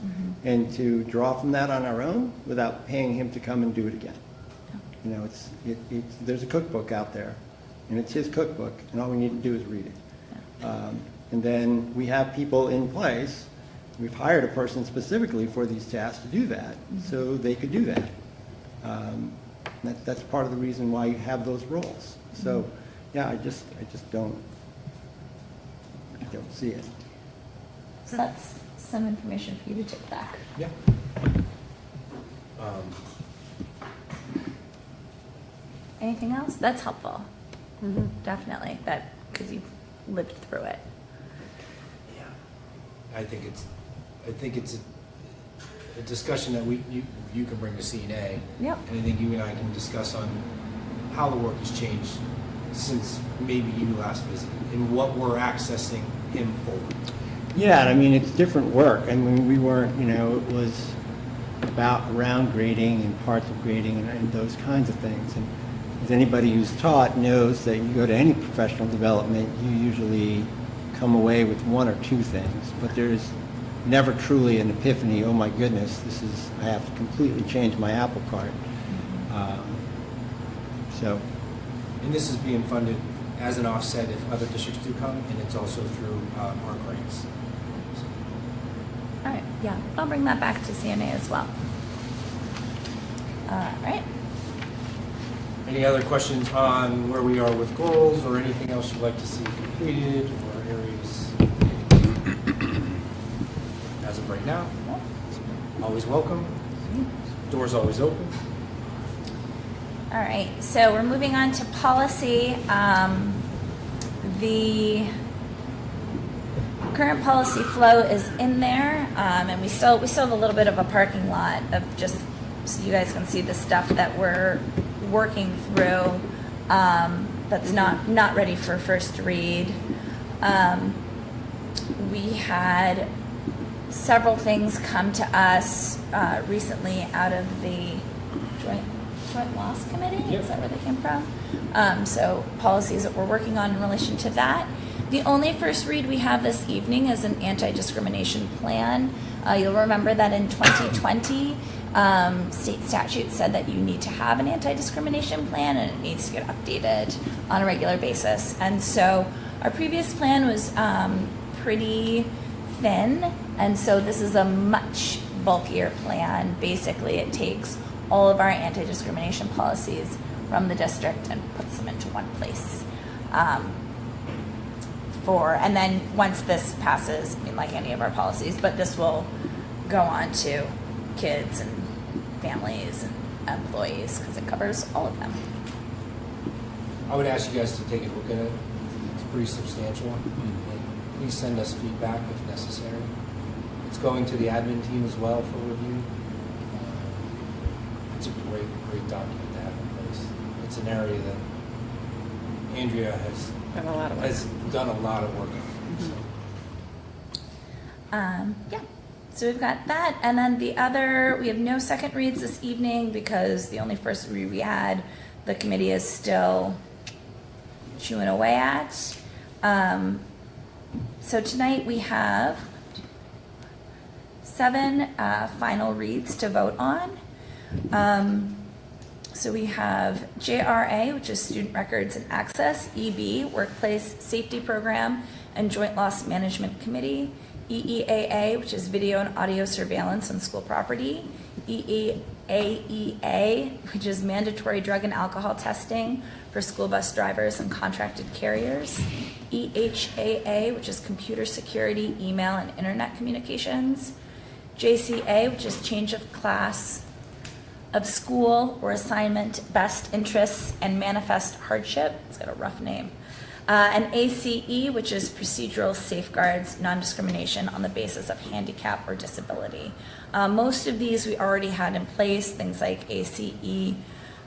and to draw from that on our own without paying him to come and do it again. You know, there's a cookbook out there, and it's his cookbook, and all we need to do is read it. And then we have people in place. We've hired a person specifically for these tasks to do that, so they could do that. That's part of the reason why you have those roles. So, yeah, I just don't see it. so that's some information for you to take back. Yeah. Anything else? That's helpful. Definitely, that, because you've lived through it. Yeah. I think it's a discussion that you can bring to CNA. Yep. And I think you and I can discuss on how the work has changed since maybe you last visited and what we're accessing him for. Yeah, and I mean, it's different work. I mean, we weren't, you know, it was about around grading and parts of grading and those kinds of things. And as anybody who's taught knows that you go to any professional development, you usually come away with one or two things, but there's never truly an epiphany, oh my goodness, I have to completely change my apple cart. And this is being funded as an offset if other districts do come, and it's also through our grants. All right, yeah, I'll bring that back to CNA as well. All right. Any other questions on where we are with goals or anything else you'd like to see completed or areas? As of right now, always welcome. Doors always open. All right, so we're moving on to policy. The current policy flow is in there, and we still have a little bit of a parking lot of just so you guys can see the stuff that we're working through. That's not ready for first read. We had several things come to us recently out of the joint loss committee. Yep. Is that where they came from? So policies that we're working on in relation to that. The only first read we have this evening is an anti-discrimination plan. You'll remember that in 2020, state statute said that you need to have an anti-discrimination plan and it needs to get updated on a regular basis. And so our previous plan was pretty thin, and so this is a much bulkier plan. Basically, it takes all of our anti-discrimination policies from the district and puts them into one place. And then once this passes, I mean, like any of our policies, but this will go on to kids and families and employees because it covers all of them. I would ask you guys to take a look at it. It's pretty substantial. And please send us feedback if necessary. It's going to the admin team as well for review. It's a great document to have in place. It's an area that Andrea has done a lot of work on. Yeah, so we've got that, and then we have no second reads this evening because the only first read we had, the committee is still chewing away at. So tonight we have 7 final reads to vote on. So we have JRA, which is Student Records and Access, EB, Workplace Safety Program and Joint Loss Management Committee, EEAA, which is Video and Audio Surveillance on School Property, EEAEA, which is Mandatory Drug and Alcohol Testing for School Bus Drivers and Contracted Carriers, EHAA, which is Computer Security, Email, and Internet Communications, JCA, which is Change of Class of School or Assignment, Best Interests, and Manifest Hardship. It's got a rough name. And ACE, which is Procedural Safeguards, Non-Discrimination on the Basis of Handicap or Disability. Most of these we already had in place, things like ACE,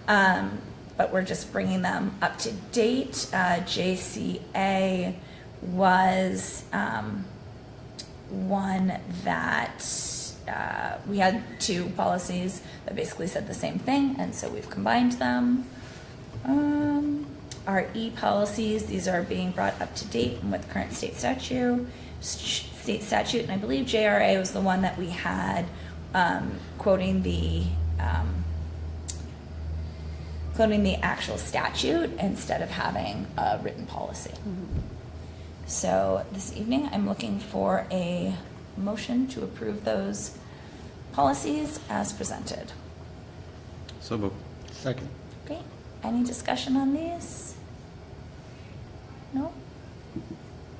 but we're just bringing them up to date. JCA was one that we had two policies that basically said the same thing, and so we've combined them. Our E-policies, these are being brought up to date with current state statute, and I believe JRA was the one that we had quoting the actual statute instead of having a written policy. So this evening, I'm looking for a motion to approve those policies as presented. So moved. Second. Great. Any discussion on these? No?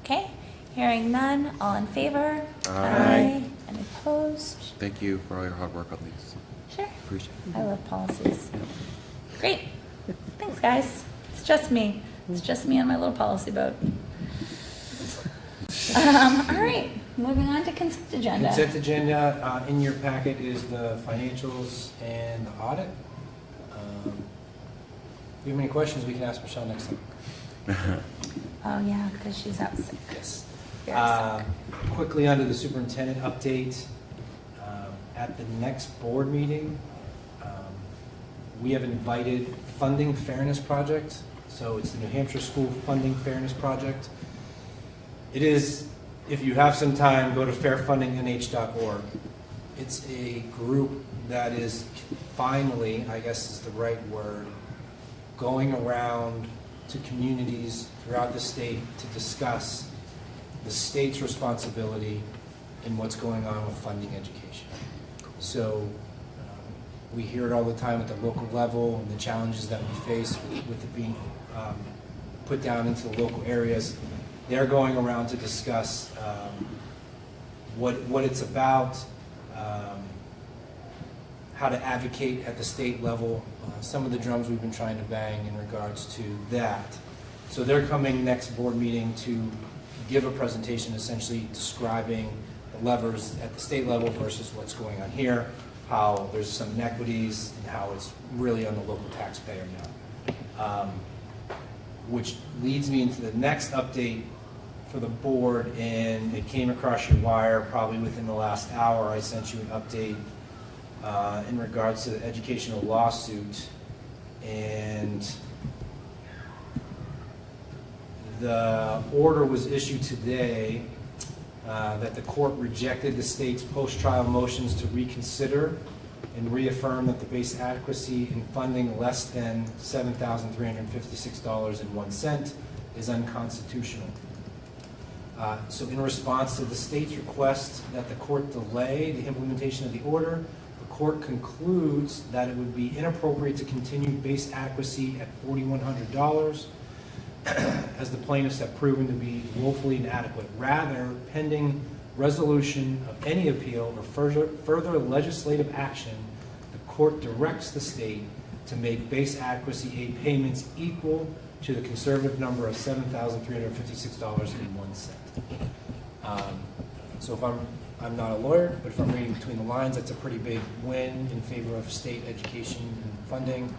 Okay. Hearing none. All in favor? Aye. Any opposed? Thank you for all your hard work on these. Sure. Appreciate it. I love policies. Great. Thanks, guys. It's just me. It's just me on my little policy boat. All right. Moving on to consent agenda. Consent agenda, in your packet is the financials and the audit. If you have any questions, we can ask Michelle next time. Oh, yeah, because she's out sick. Yes. Very sick. Quickly onto the superintendent update. At the next board meeting, we have invited Funding Fairness Project. So it's the New Hampshire School Funding Fairness Project. It is, if you have some time, go to fairfundingnh.org. It's a group that is finally, I guess is the right word, going around to communities throughout the state to discuss the state's responsibility in what's going on with funding education. So we hear it all the time at the local level and the challenges that we face with it being put down into the local areas. They're going around to discuss what it's about, how to advocate at the state level, some of the drums we've been trying to bang in regards to that. So they're coming next board meeting to give a presentation essentially describing the levers at the state level versus what's going on here, how there's some inequities, and how it's really on the local taxpayer now. Which leads me into the next update for the board, and it came across your wire probably within the last hour. I sent you an update in regards to the educational lawsuit, and the order was issued today that the court rejected the state's post-trial motions to reconsider and reaffirm that the base adequacy in funding less than $7,356.01 is unconstitutional. So in response to the state's request that the court delay the implementation of the order, the court concludes that it would be inappropriate to continue base adequacy at $4,100 as the plaintiffs have proven to be woefully inadequate. Rather, pending resolution of any appeal or further legislative action, the court directs the state to make base adequacy aid payments equal to the conservative number of $7,356.01. So if I'm not a lawyer, but if I'm reading between the lines, that's a pretty big win in favor of state education and funding.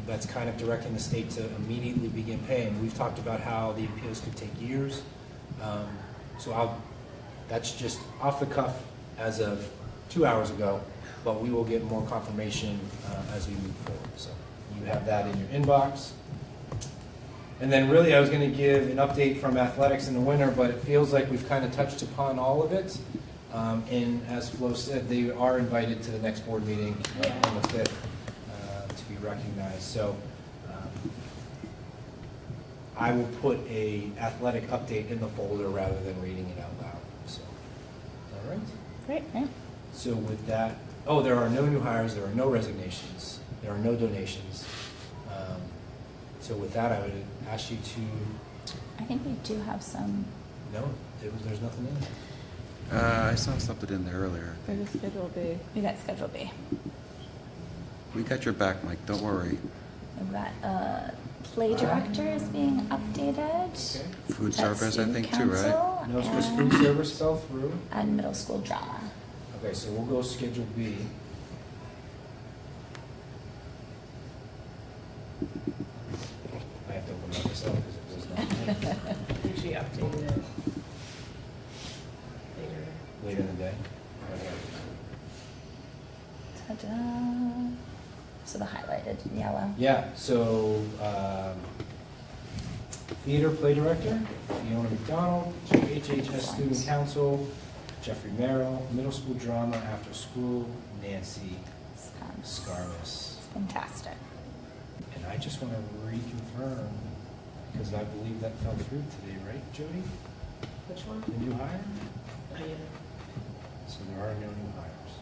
That's kind of directing the state to immediately begin paying. We've talked about how the appeals could take years. That's just off the cuff as of 2 hours ago, but we will get more confirmation as we move forward. So you have that in your inbox. And then really I was going to give an update from athletics in the winter, but it feels like we've kind of touched upon all of it. And as Flo said, they are invited to the next board meeting on the 5th to be recognized. So I will put a athletic update in the folder rather than reading it out loud. So, all right. Great. So with that, oh, there are no new hires, there are no resignations, there are no donations. So with that, I would ask you to. I think we do have some. No, there's nothing in there. I saw something in there earlier. For the Schedule B. We got Schedule B. We got your back, Mike, don't worry. We've got play director is being updated. Food That's service, I student think, too, right? council No, because and- food service fell through. And middle school drama. Okay, so we'll go Schedule B. I have to open it up myself because it was not Usually updated it later. later in the day. Okay. Ta-da. So the highlighted yellow. Yeah, so theater play director, Fiona McDonald, HHS student council, Jeffrey Merrill, middle school drama after school, Nancy Scarmus. Fantastic. And I just want to reconfirm, because I believe that fell through today, right, Jody? Which one? The new hire? Oh, yeah. So there are no new hires.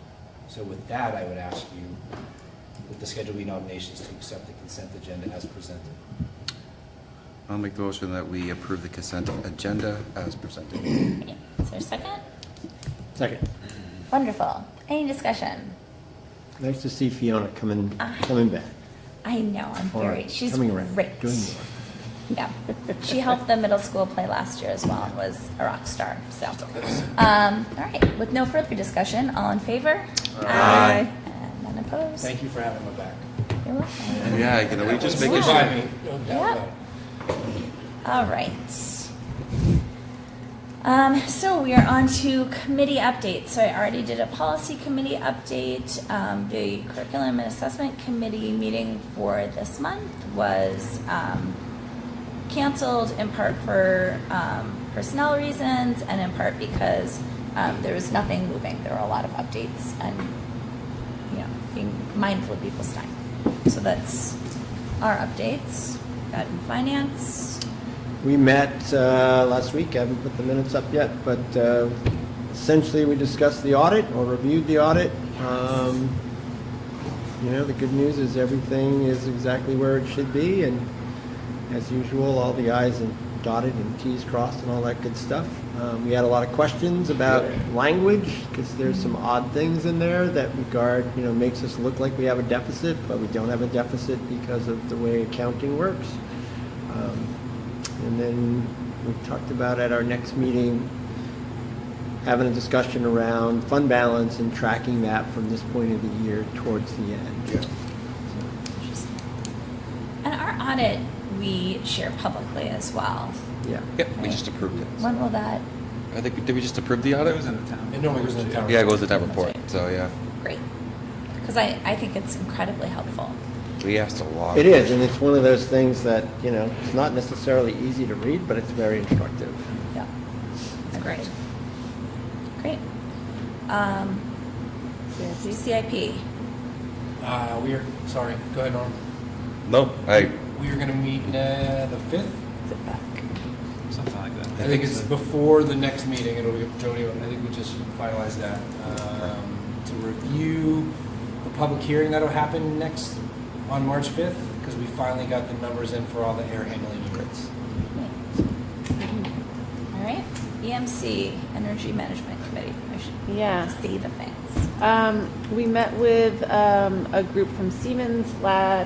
So with that, I would ask you, with the Schedule B nominations, to accept the consent agenda as presented. I'll make the motion that we approve the consent agenda as presented. Okay. Is there a second? Second. Wonderful. Any discussion? Nice to see Fiona coming back. I know, I'm All very, right, she's coming around, great. doing more. Yeah, she helped the middle school play last year as well and was a rock star, so. All right, with no further discussion, all in favor? Aye. And none opposed? Thank you for having my back. You're welcome. Yeah, you know, we just making By sure. me, no doubt about it. All right. So we are on to committee updates. So I already did a policy committee update. The curriculum and assessment committee meeting for this month was canceled in part for personnel reasons and in part because there was nothing moving. There were a lot of updates and, you know, being mindful of people's time. So that's our updates. Got in finance. We met last week. I haven't put the minutes up yet, but essentially we discussed the audit or reviewed the audit. You know, the good news is everything is exactly where it should be, and as usual, all the I's and dotted and T's crossed and all that good stuff. We had a lot of questions about language because there's some odd things in there that makes us look like we have a deficit, but we don't have a deficit because of the way accounting works. And then we talked about at our next meeting having a discussion around fund balance and tracking that from this point of the year towards the end. Yeah. And our audit, we share publicly as well. Yeah. Yep, we just approved it. When will that? I think, did we just approve the audit? It was in the town. It normally goes in the town. Yeah, it goes to that report, so yeah. Great. Because I think it's incredibly helpful. We asked a lot. It is, and it's one of those things that, it's not necessarily easy to read, but it's very instructive. Yeah. Great. Great. CIP. Sorry, go ahead, Norm. No, We are going to meet the 5th. Sit back. Something like that. I think it's before the next meeting. It'll be Jody. I think we just finalized that to review the public hearing that'll happen next on March 5th because we finally got the numbers in for all the air handling units. All right. EMC, Energy Management Committee. I should Yeah. see the things. We met with a group from Siemens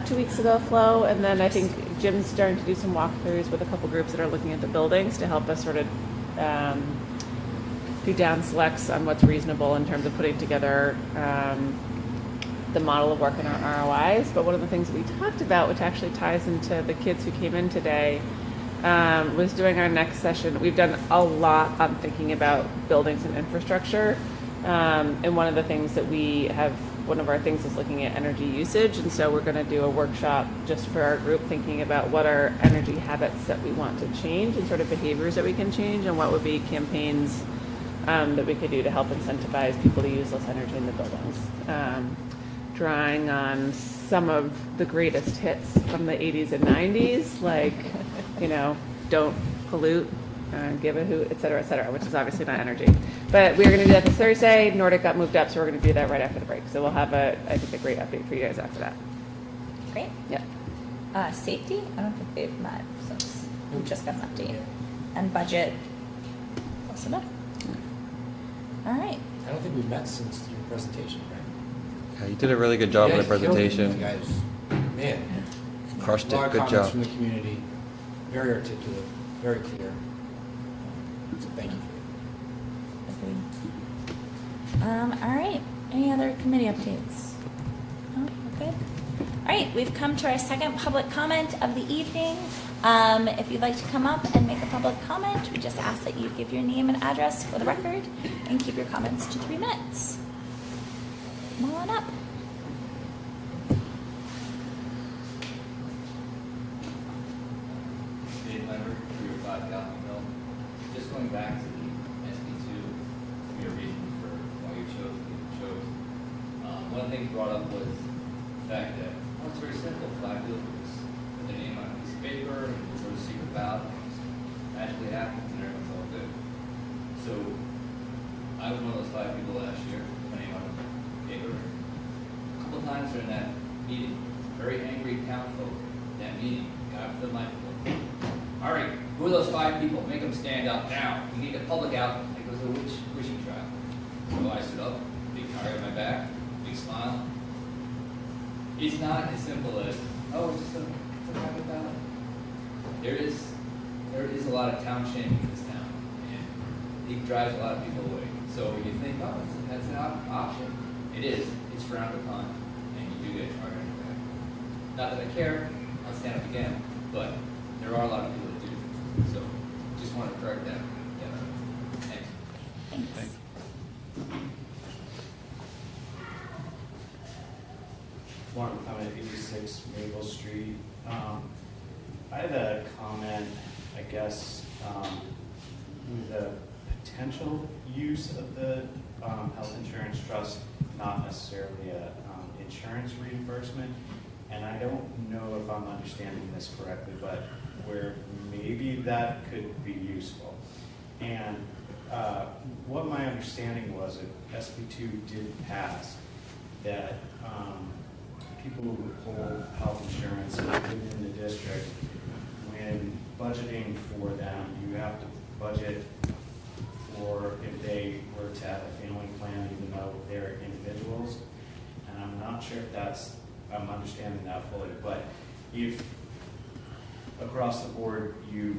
2 weeks ago, Flo, and then I think Jim's starting to do some walkthroughs with a couple groups that are looking at the buildings to help us sort of do down selects on what's reasonable in terms of putting together the model of work in our ROIs. But one of the things that we talked about, which actually ties into the kids who came in today, was doing our next session. We've done a lot on thinking about buildings and infrastructure. And one of the things that one of our things is looking at energy usage. And so we're going to do a workshop just for our group thinking about what are energy habits that we want to change and sort of behaviors that we can change and what would be campaigns that we could do to help incentivize people to use less energy in the buildings. Drawing on some of the greatest hits from the 80s and 90s, like, don't pollute, give a hoot, et cetera, which is obviously not energy. But we're going to do that this Thursday. Nordic got moved up, so we're going to do that right after the break. So we'll have a great update for you guys after that. Great. Yeah. Safety, I don't think they've met since we just got an update. And budget, close enough. All right. I don't think we've met since your presentation, right? Yeah, you did a really good job Yeah, with the you killed it, presentation. you guys. Man. Crushed it. A lot of Good comments job. from the community, very articulate, very clear. So thank you for that. All right. Any other committee updates? No? We're good. All right. We've come to our second public comment of the evening. If you'd like to come up and make a public comment, we just ask that you give your name and address for the record and keep your comments to 3 minutes. Come on up. Dave Lambert, 305 Galvin Hill. Just going back to the SB2, some of your reasons for why you chose what you chose. One of the things brought up was the fact that, it's very simple. 5 people just put their name on a piece of paper and go to secret ballot, and it just magically happens and everyone's all good. So I was one of those 5 people last year, put my name on a paper. A couple times during that meeting, very angry town folk in that meeting got up to the microphone. All right, who are those 5 people? Make them stand up now. We need the public out. It was a wishing trial. So I stood up, big target on my back, big smile. It's not as simple as, it's just a private ballot. There is a lot of town shaming in this town, and it drives a lot of people away. So you think, that's an option. It is. It's frowned upon, and you do get targeted back. Not that I care. I'll stand up again, but there are a lot of people that do. So just want to correct that. Yeah. Thanks. Thanks. Warren comment, 86 Maple Street. I had a comment, I guess, with the potential use of the health insurance trust, not necessarily a insurance reimbursement. And I don't know if I'm understanding this correctly, but where maybe that could be useful. And what my understanding was, if SB2 did pass, that people who hold health insurance within the district, when budgeting for them, you have to budget for if they were to have a family plan, even though they're individuals. And I'm not sure if I'm understanding that fully, but if across the board you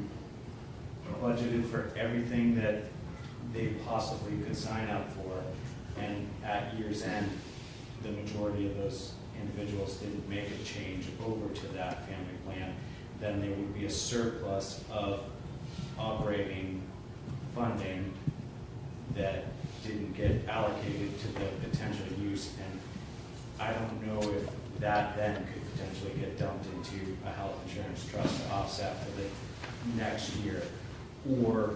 budgeted for everything that they possibly could sign up for, and at year's end, the majority of those individuals didn't make a change over to that family plan, then there would be a surplus of operating funding that didn't get allocated to the potential use. And I don't know if that then could potentially get dumped into a health insurance trust to offset for the next year, or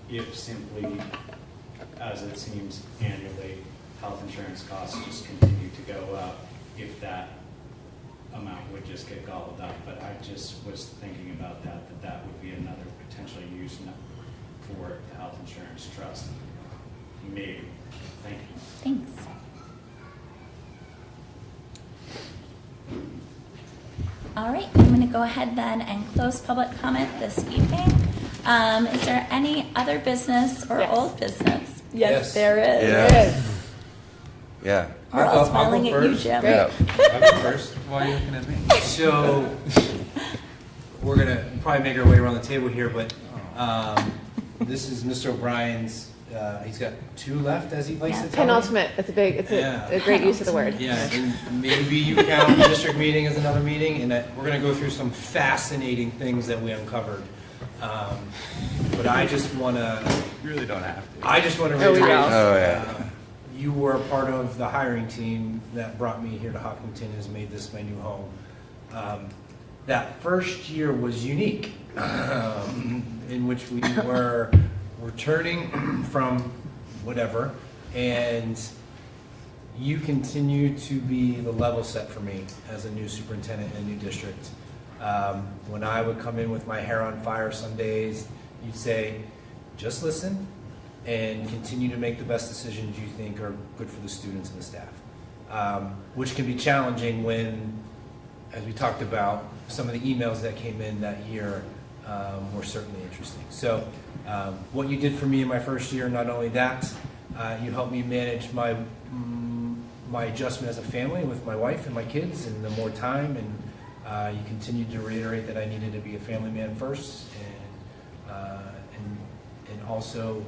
if simply, as it seems annually, health insurance costs just continue to go up, if that amount would just get gobbled up. But I just was thinking about that would be another potential use for the health insurance trust. Maybe. Thank you. Thanks. All right, I'm going to go ahead then and close public comment this evening. Is there any other business or old business? Yes. There is. Yeah. There is. Yeah. We're all smiling at you, Jim. Yeah. I'll go first. Why are you looking at me? So, we're gonna probably make our way around the table here, but this is Mr. O'Brien's, he's got 2 left, as he likes to tell me. Penultimate. It's a great use of the word. Yeah, and maybe you count the district meeting as another meeting, and that we're gonna go through some fascinating things that we uncovered. But I just wanna... You really don't have to. I just wanna Oh, reiterate. yeah. You were a part of the hiring team that brought me here to Hopkinton and has made this my new home. That first year was unique, in which we were returning from whatever, and you continue to be the level set for me as a new superintendent in a new district. When I would come in with my hair on fire some days, you'd say, just listen and continue to make the best decisions you think are good for the students and the staff, which can be challenging when, as we talked about, some of the emails that came in that year were certainly interesting. So what you did for me in my first year, not only that, you helped me manage my adjustment as a family with my wife and my kids and the more time, and you continued to reiterate that I needed to be a family man first, and also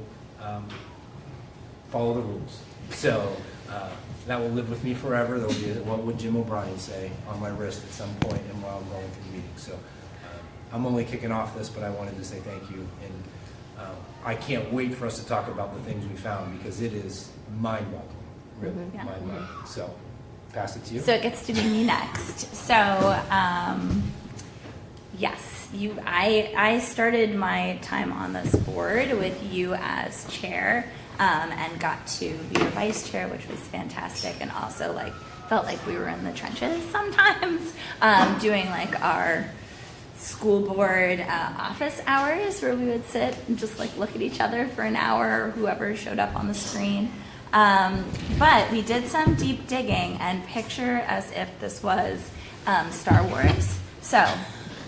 follow the rules. So that will live with me forever. There'll be what would Jim O'Brien say on my wrist at some point and while I'm going to the meeting. So I'm only kicking off this, but I wanted to say thank you, and I can't wait for us to talk about the things we found, because it is mind-boggling, really mind-boggling. So pass it to you. So it gets to be me next. So yes, I started my time on this board with you as chair, and got to be your vice chair, which was fantastic, and also felt like we were in the trenches sometimes, doing our school board office hours, where we would sit and just look at each other for an hour, or whoever showed up on the screen. But we did some deep digging, and picture as if this was Star Wars. So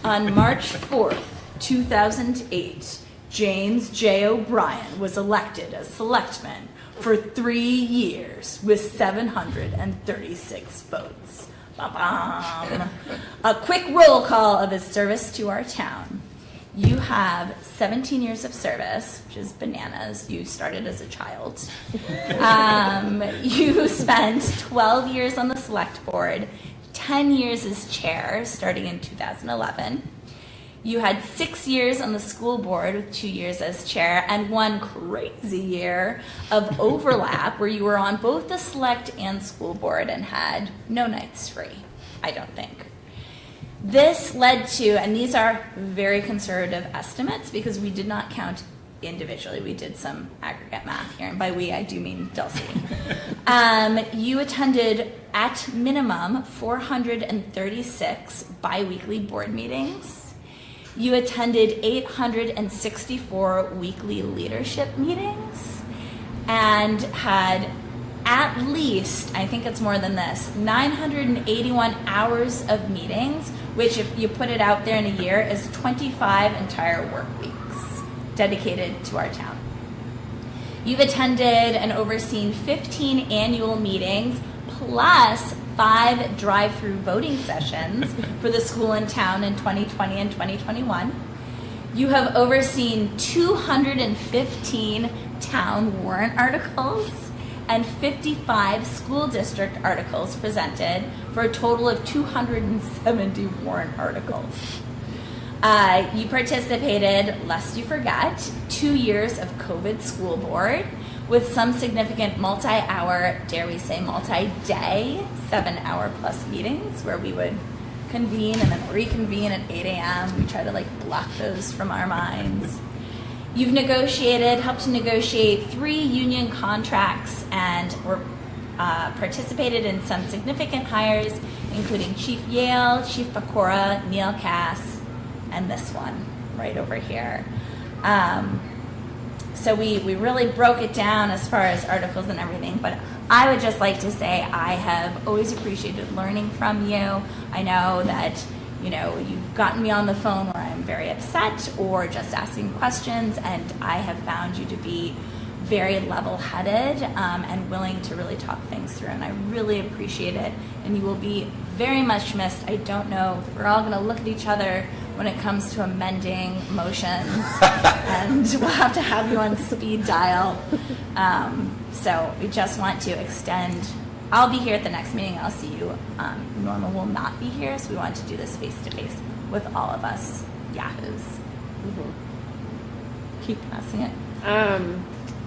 on March 4th, 2008, James J. O'Brien was elected as selectman for 3 years with 736 votes. Ba-bam. A quick roll call of his service to our town. You have 17 years of service, which is bananas. You started as a child. You spent 12 years on the select board, 10 years as chair, starting in 2011. You had 6 years on the school board with 2 years as chair, and 1 crazy year of overlap where you were on both the select and school board and had no nights free, I don't think. This led to, and these are very conservative estimates because we did not count individually. We did some aggregate math here, and by we I do mean Dulcie. You attended at minimum 436 bi-weekly board meetings. You attended 864 weekly leadership meetings and had at least, I think it's more than this, 981 hours of meetings, which if you put it out there in a year is 25 entire work weeks dedicated to our town. You've attended and overseen 15 annual meetings plus 5 drive-through voting sessions for the school and town in 2020 and 2021. You have overseen 215 town warrant articles and 55 school district articles presented for a total of 270 warrant articles. You participated, lest you forget, 2 years of COVID school board with some significant multi-hour, dare we say multi-day, 7-hour plus meetings where we would convene and then reconvene at 8 a.m. We try to block those from our minds. You've helped to negotiate 3 union contracts and participated in some significant hires, including Chief Yale, Chief Pecora, Neil Cass, and this one right over here. So we really broke it down as far as articles and everything, but I would just like to say I have always appreciated learning from you. I know that you've gotten me on the phone where I'm very upset or just asking questions, and I have found you to be very level-headed and willing to really talk things through, and I really appreciate it, and you will be very much missed. I don't know, we're all going to look at each other when it comes to amending motions, and we'll have to have you on speed dial. So we just want to extend, I'll be here at the next meeting, I'll see you. Norma will not be here, so we want to do this face-to-face with all of us yahoos. Mm-hmm. Keep passing it.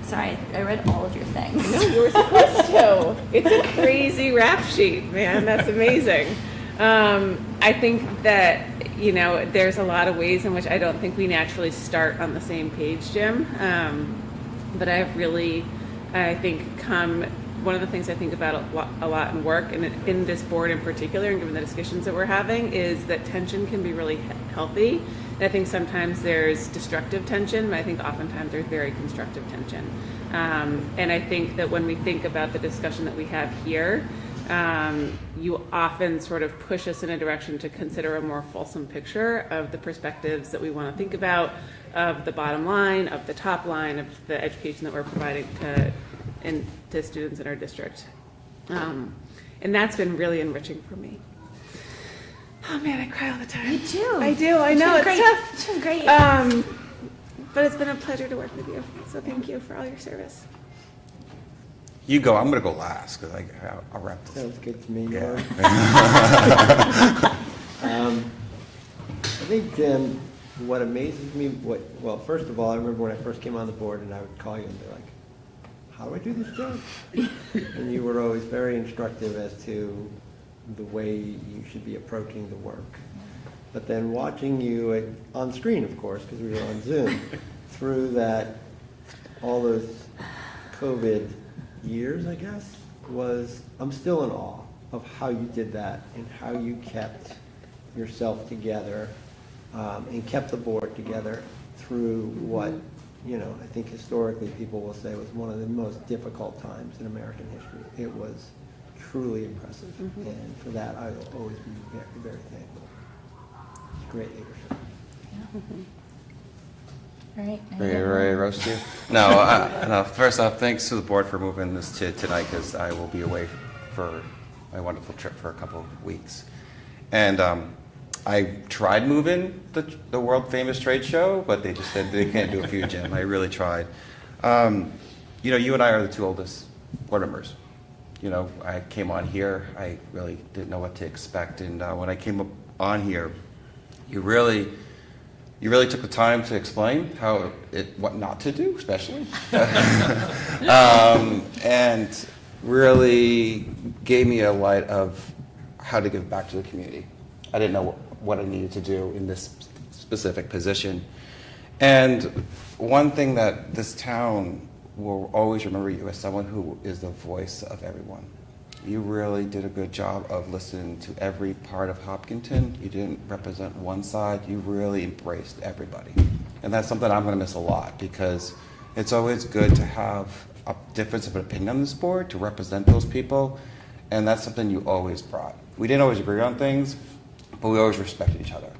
Sorry, I read all of your things. No, you were supposed to. It's a crazy rap sheet, man. That's amazing. I think that, there's a lot of ways in which I don't think we naturally start on the same page, Jim. But I've really, I think, come one of the things I think about a lot in work, and in this board in particular, and given the discussions that we're having, is that tension can be really healthy. And I think sometimes there's destructive tension, but I think oftentimes there's very constructive tension. And I think that when we think about the discussion that we have here, you often sort of push us in a direction to consider a more fulsome picture of the perspectives that we want to think about, of the bottom line, of the top line, of the education that we're providing to students in our district. And that's been really enriching for me. Oh man, I cry all the time. You do. I do, I know, it's tough. It's been great. But it's been a pleasure to work with you. So thank you for all your service. You go. I'm going to go last because I'll wrap this. Sounds good to me. Yeah. I think, Tim, what amazes me, well, first of all, I remember when I first came on the board and I would call you and be like, how do I do this job? And you were always very instructive as to the way you should be approaching the work. But then watching you on screen, of course, because we were on Zoom, through that, all those COVID years, I guess, I'm still in awe of how you did that and how you kept yourself together and kept the board together through what, I think historically people will say was one of the most difficult times in American history. It was truly impressive. Mm-hmm. And for that, I will always be very, very thankful. It's great leadership. Yeah. Mm-hmm. All right. Ready to roast you? No, first off, thanks to the board for moving this to tonight because I will be away for my wonderful trip for a couple of weeks. And I tried moving the world famous trade show, but they just said they can't do it for you, Jim. I really tried. You and I are the two oldest board members. I came on here, I really didn't know what to expect. And when I came up on here, you really took the time to explain what not to do, especially. And really gave me a light of how to give back to the community. I didn't know what I needed to do in this specific position. And one thing that this town will always remember you as someone who is the voice of everyone. You really did a good job of listening to every part of Hopkinton. You didn't represent one side. You really embraced everybody. And that's something I'm going to miss a lot because it's always good to have a difference of opinion on this board, to represent those people, and that's something you always brought. We didn't always agree on things, but we always respected each other.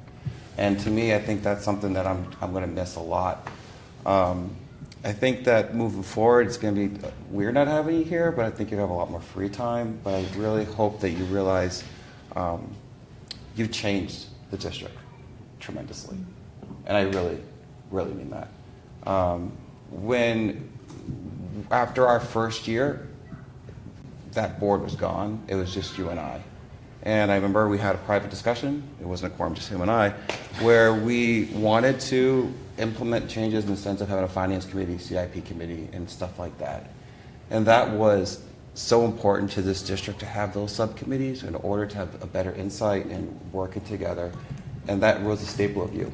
And to me, I think that's something that I'm going to miss a lot. I think that moving forward, it's going to be weird not having you here, but I think you have a lot more free time. But I really hope that you realize you've changed the district tremendously. And I really, really mean that. After our first year, that board was gone. It was just you and I. And I remember we had a private discussion, it wasn't a quorum, just him and I, where we wanted to implement changes in the sense of having a finance committee, CIP committee, and stuff like that. And that was so important to this district to have those subcommittees in order to have a better insight and working together. And that was a staple of you.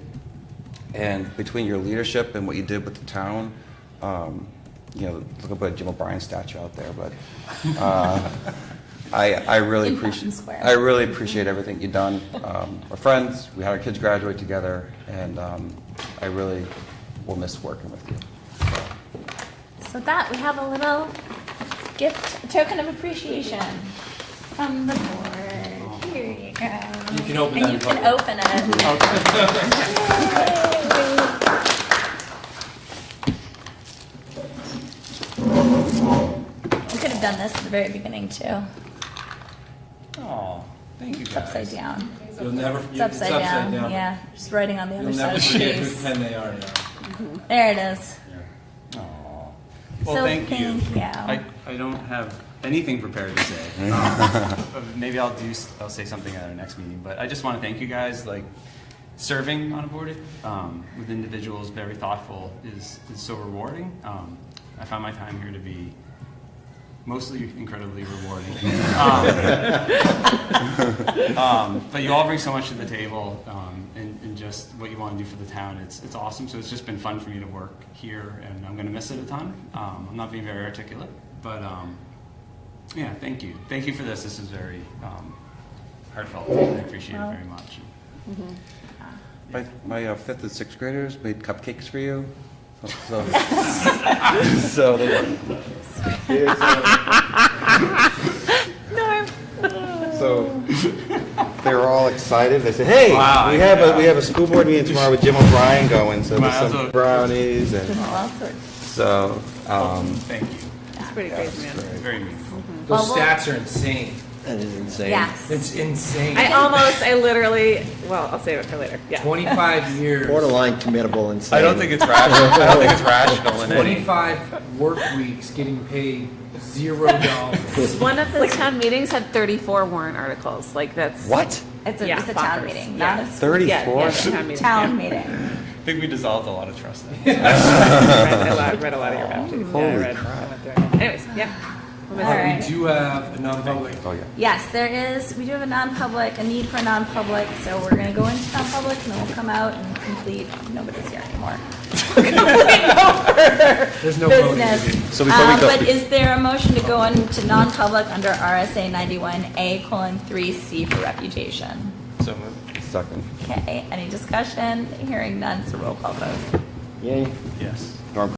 And between your leadership and what you did with the town, look at Jim O'Brien's statue out there, but I really appreciate everything you've done. We're friends. We had our kids graduate together, and I really will miss working with you. So that we have a little gift, a token of appreciation from the board. Here you go. You can open and it. You can open it. We could have done this at the very beginning too. Oh, thank you guys. It's upside down. You'll never. It's upside down. Yeah, just writing on the other side of the You'll never forget piece. whose pen they are now. Mm-hmm. There it is. Well, So thank you. thank you. I don't have anything prepared to say. Maybe I'll say something at our next meeting. But I just want to thank you guys. Like serving on a board with individuals very thoughtful is so rewarding. I found my time here to be mostly incredibly rewarding. But you all bring so much to the table, and just what you want to do for the town. It's awesome. So it's just been fun for me to work here, and I'm going to miss it a ton. I'm not being very articulate, but Yeah, thank you. Thank you for this. This is very heartfelt. I appreciate it very much. My fifth and sixth graders made cupcakes for you. So, so they So they were all excited. They said, "Hey, Wow, we have a school board meeting tomorrow with Jim O'Brien going. So there's some brownies and so." Thank you. It's pretty crazy, man. Very meaningful. Those stats are insane. That is insane. Yes. It's insane. I literally, well, I'll save it for later. Yeah. 25 years. Borderline committable insane. I don't think it's rational. I don't think it's rational in any. 25 work weeks getting paid $0. One of the town meetings had 34 warrant articles. Like that's What? It's a, Yeah, it's a town bonkers. meeting, Yeah. not a 34? Yeah, town meeting. town yeah. meeting. I think we dissolved a lot of trust then. I read a lot of your baptisms. Holy I went through it. Anyways, yeah. All right. We do have a non-public. Oh yeah. Yes, there is. We do have a non-public, a need for a non-public, so we're going to go into non-public and then we'll come out and complete. Nobody's here anymore. There's no Business. voting to do. So before we go, But is there a motion to go into non-public under RSA 91A:3C for reputation? So moved. second. Okay, any discussion? Hearing none, so roll call vote. Yay. Yes. Norm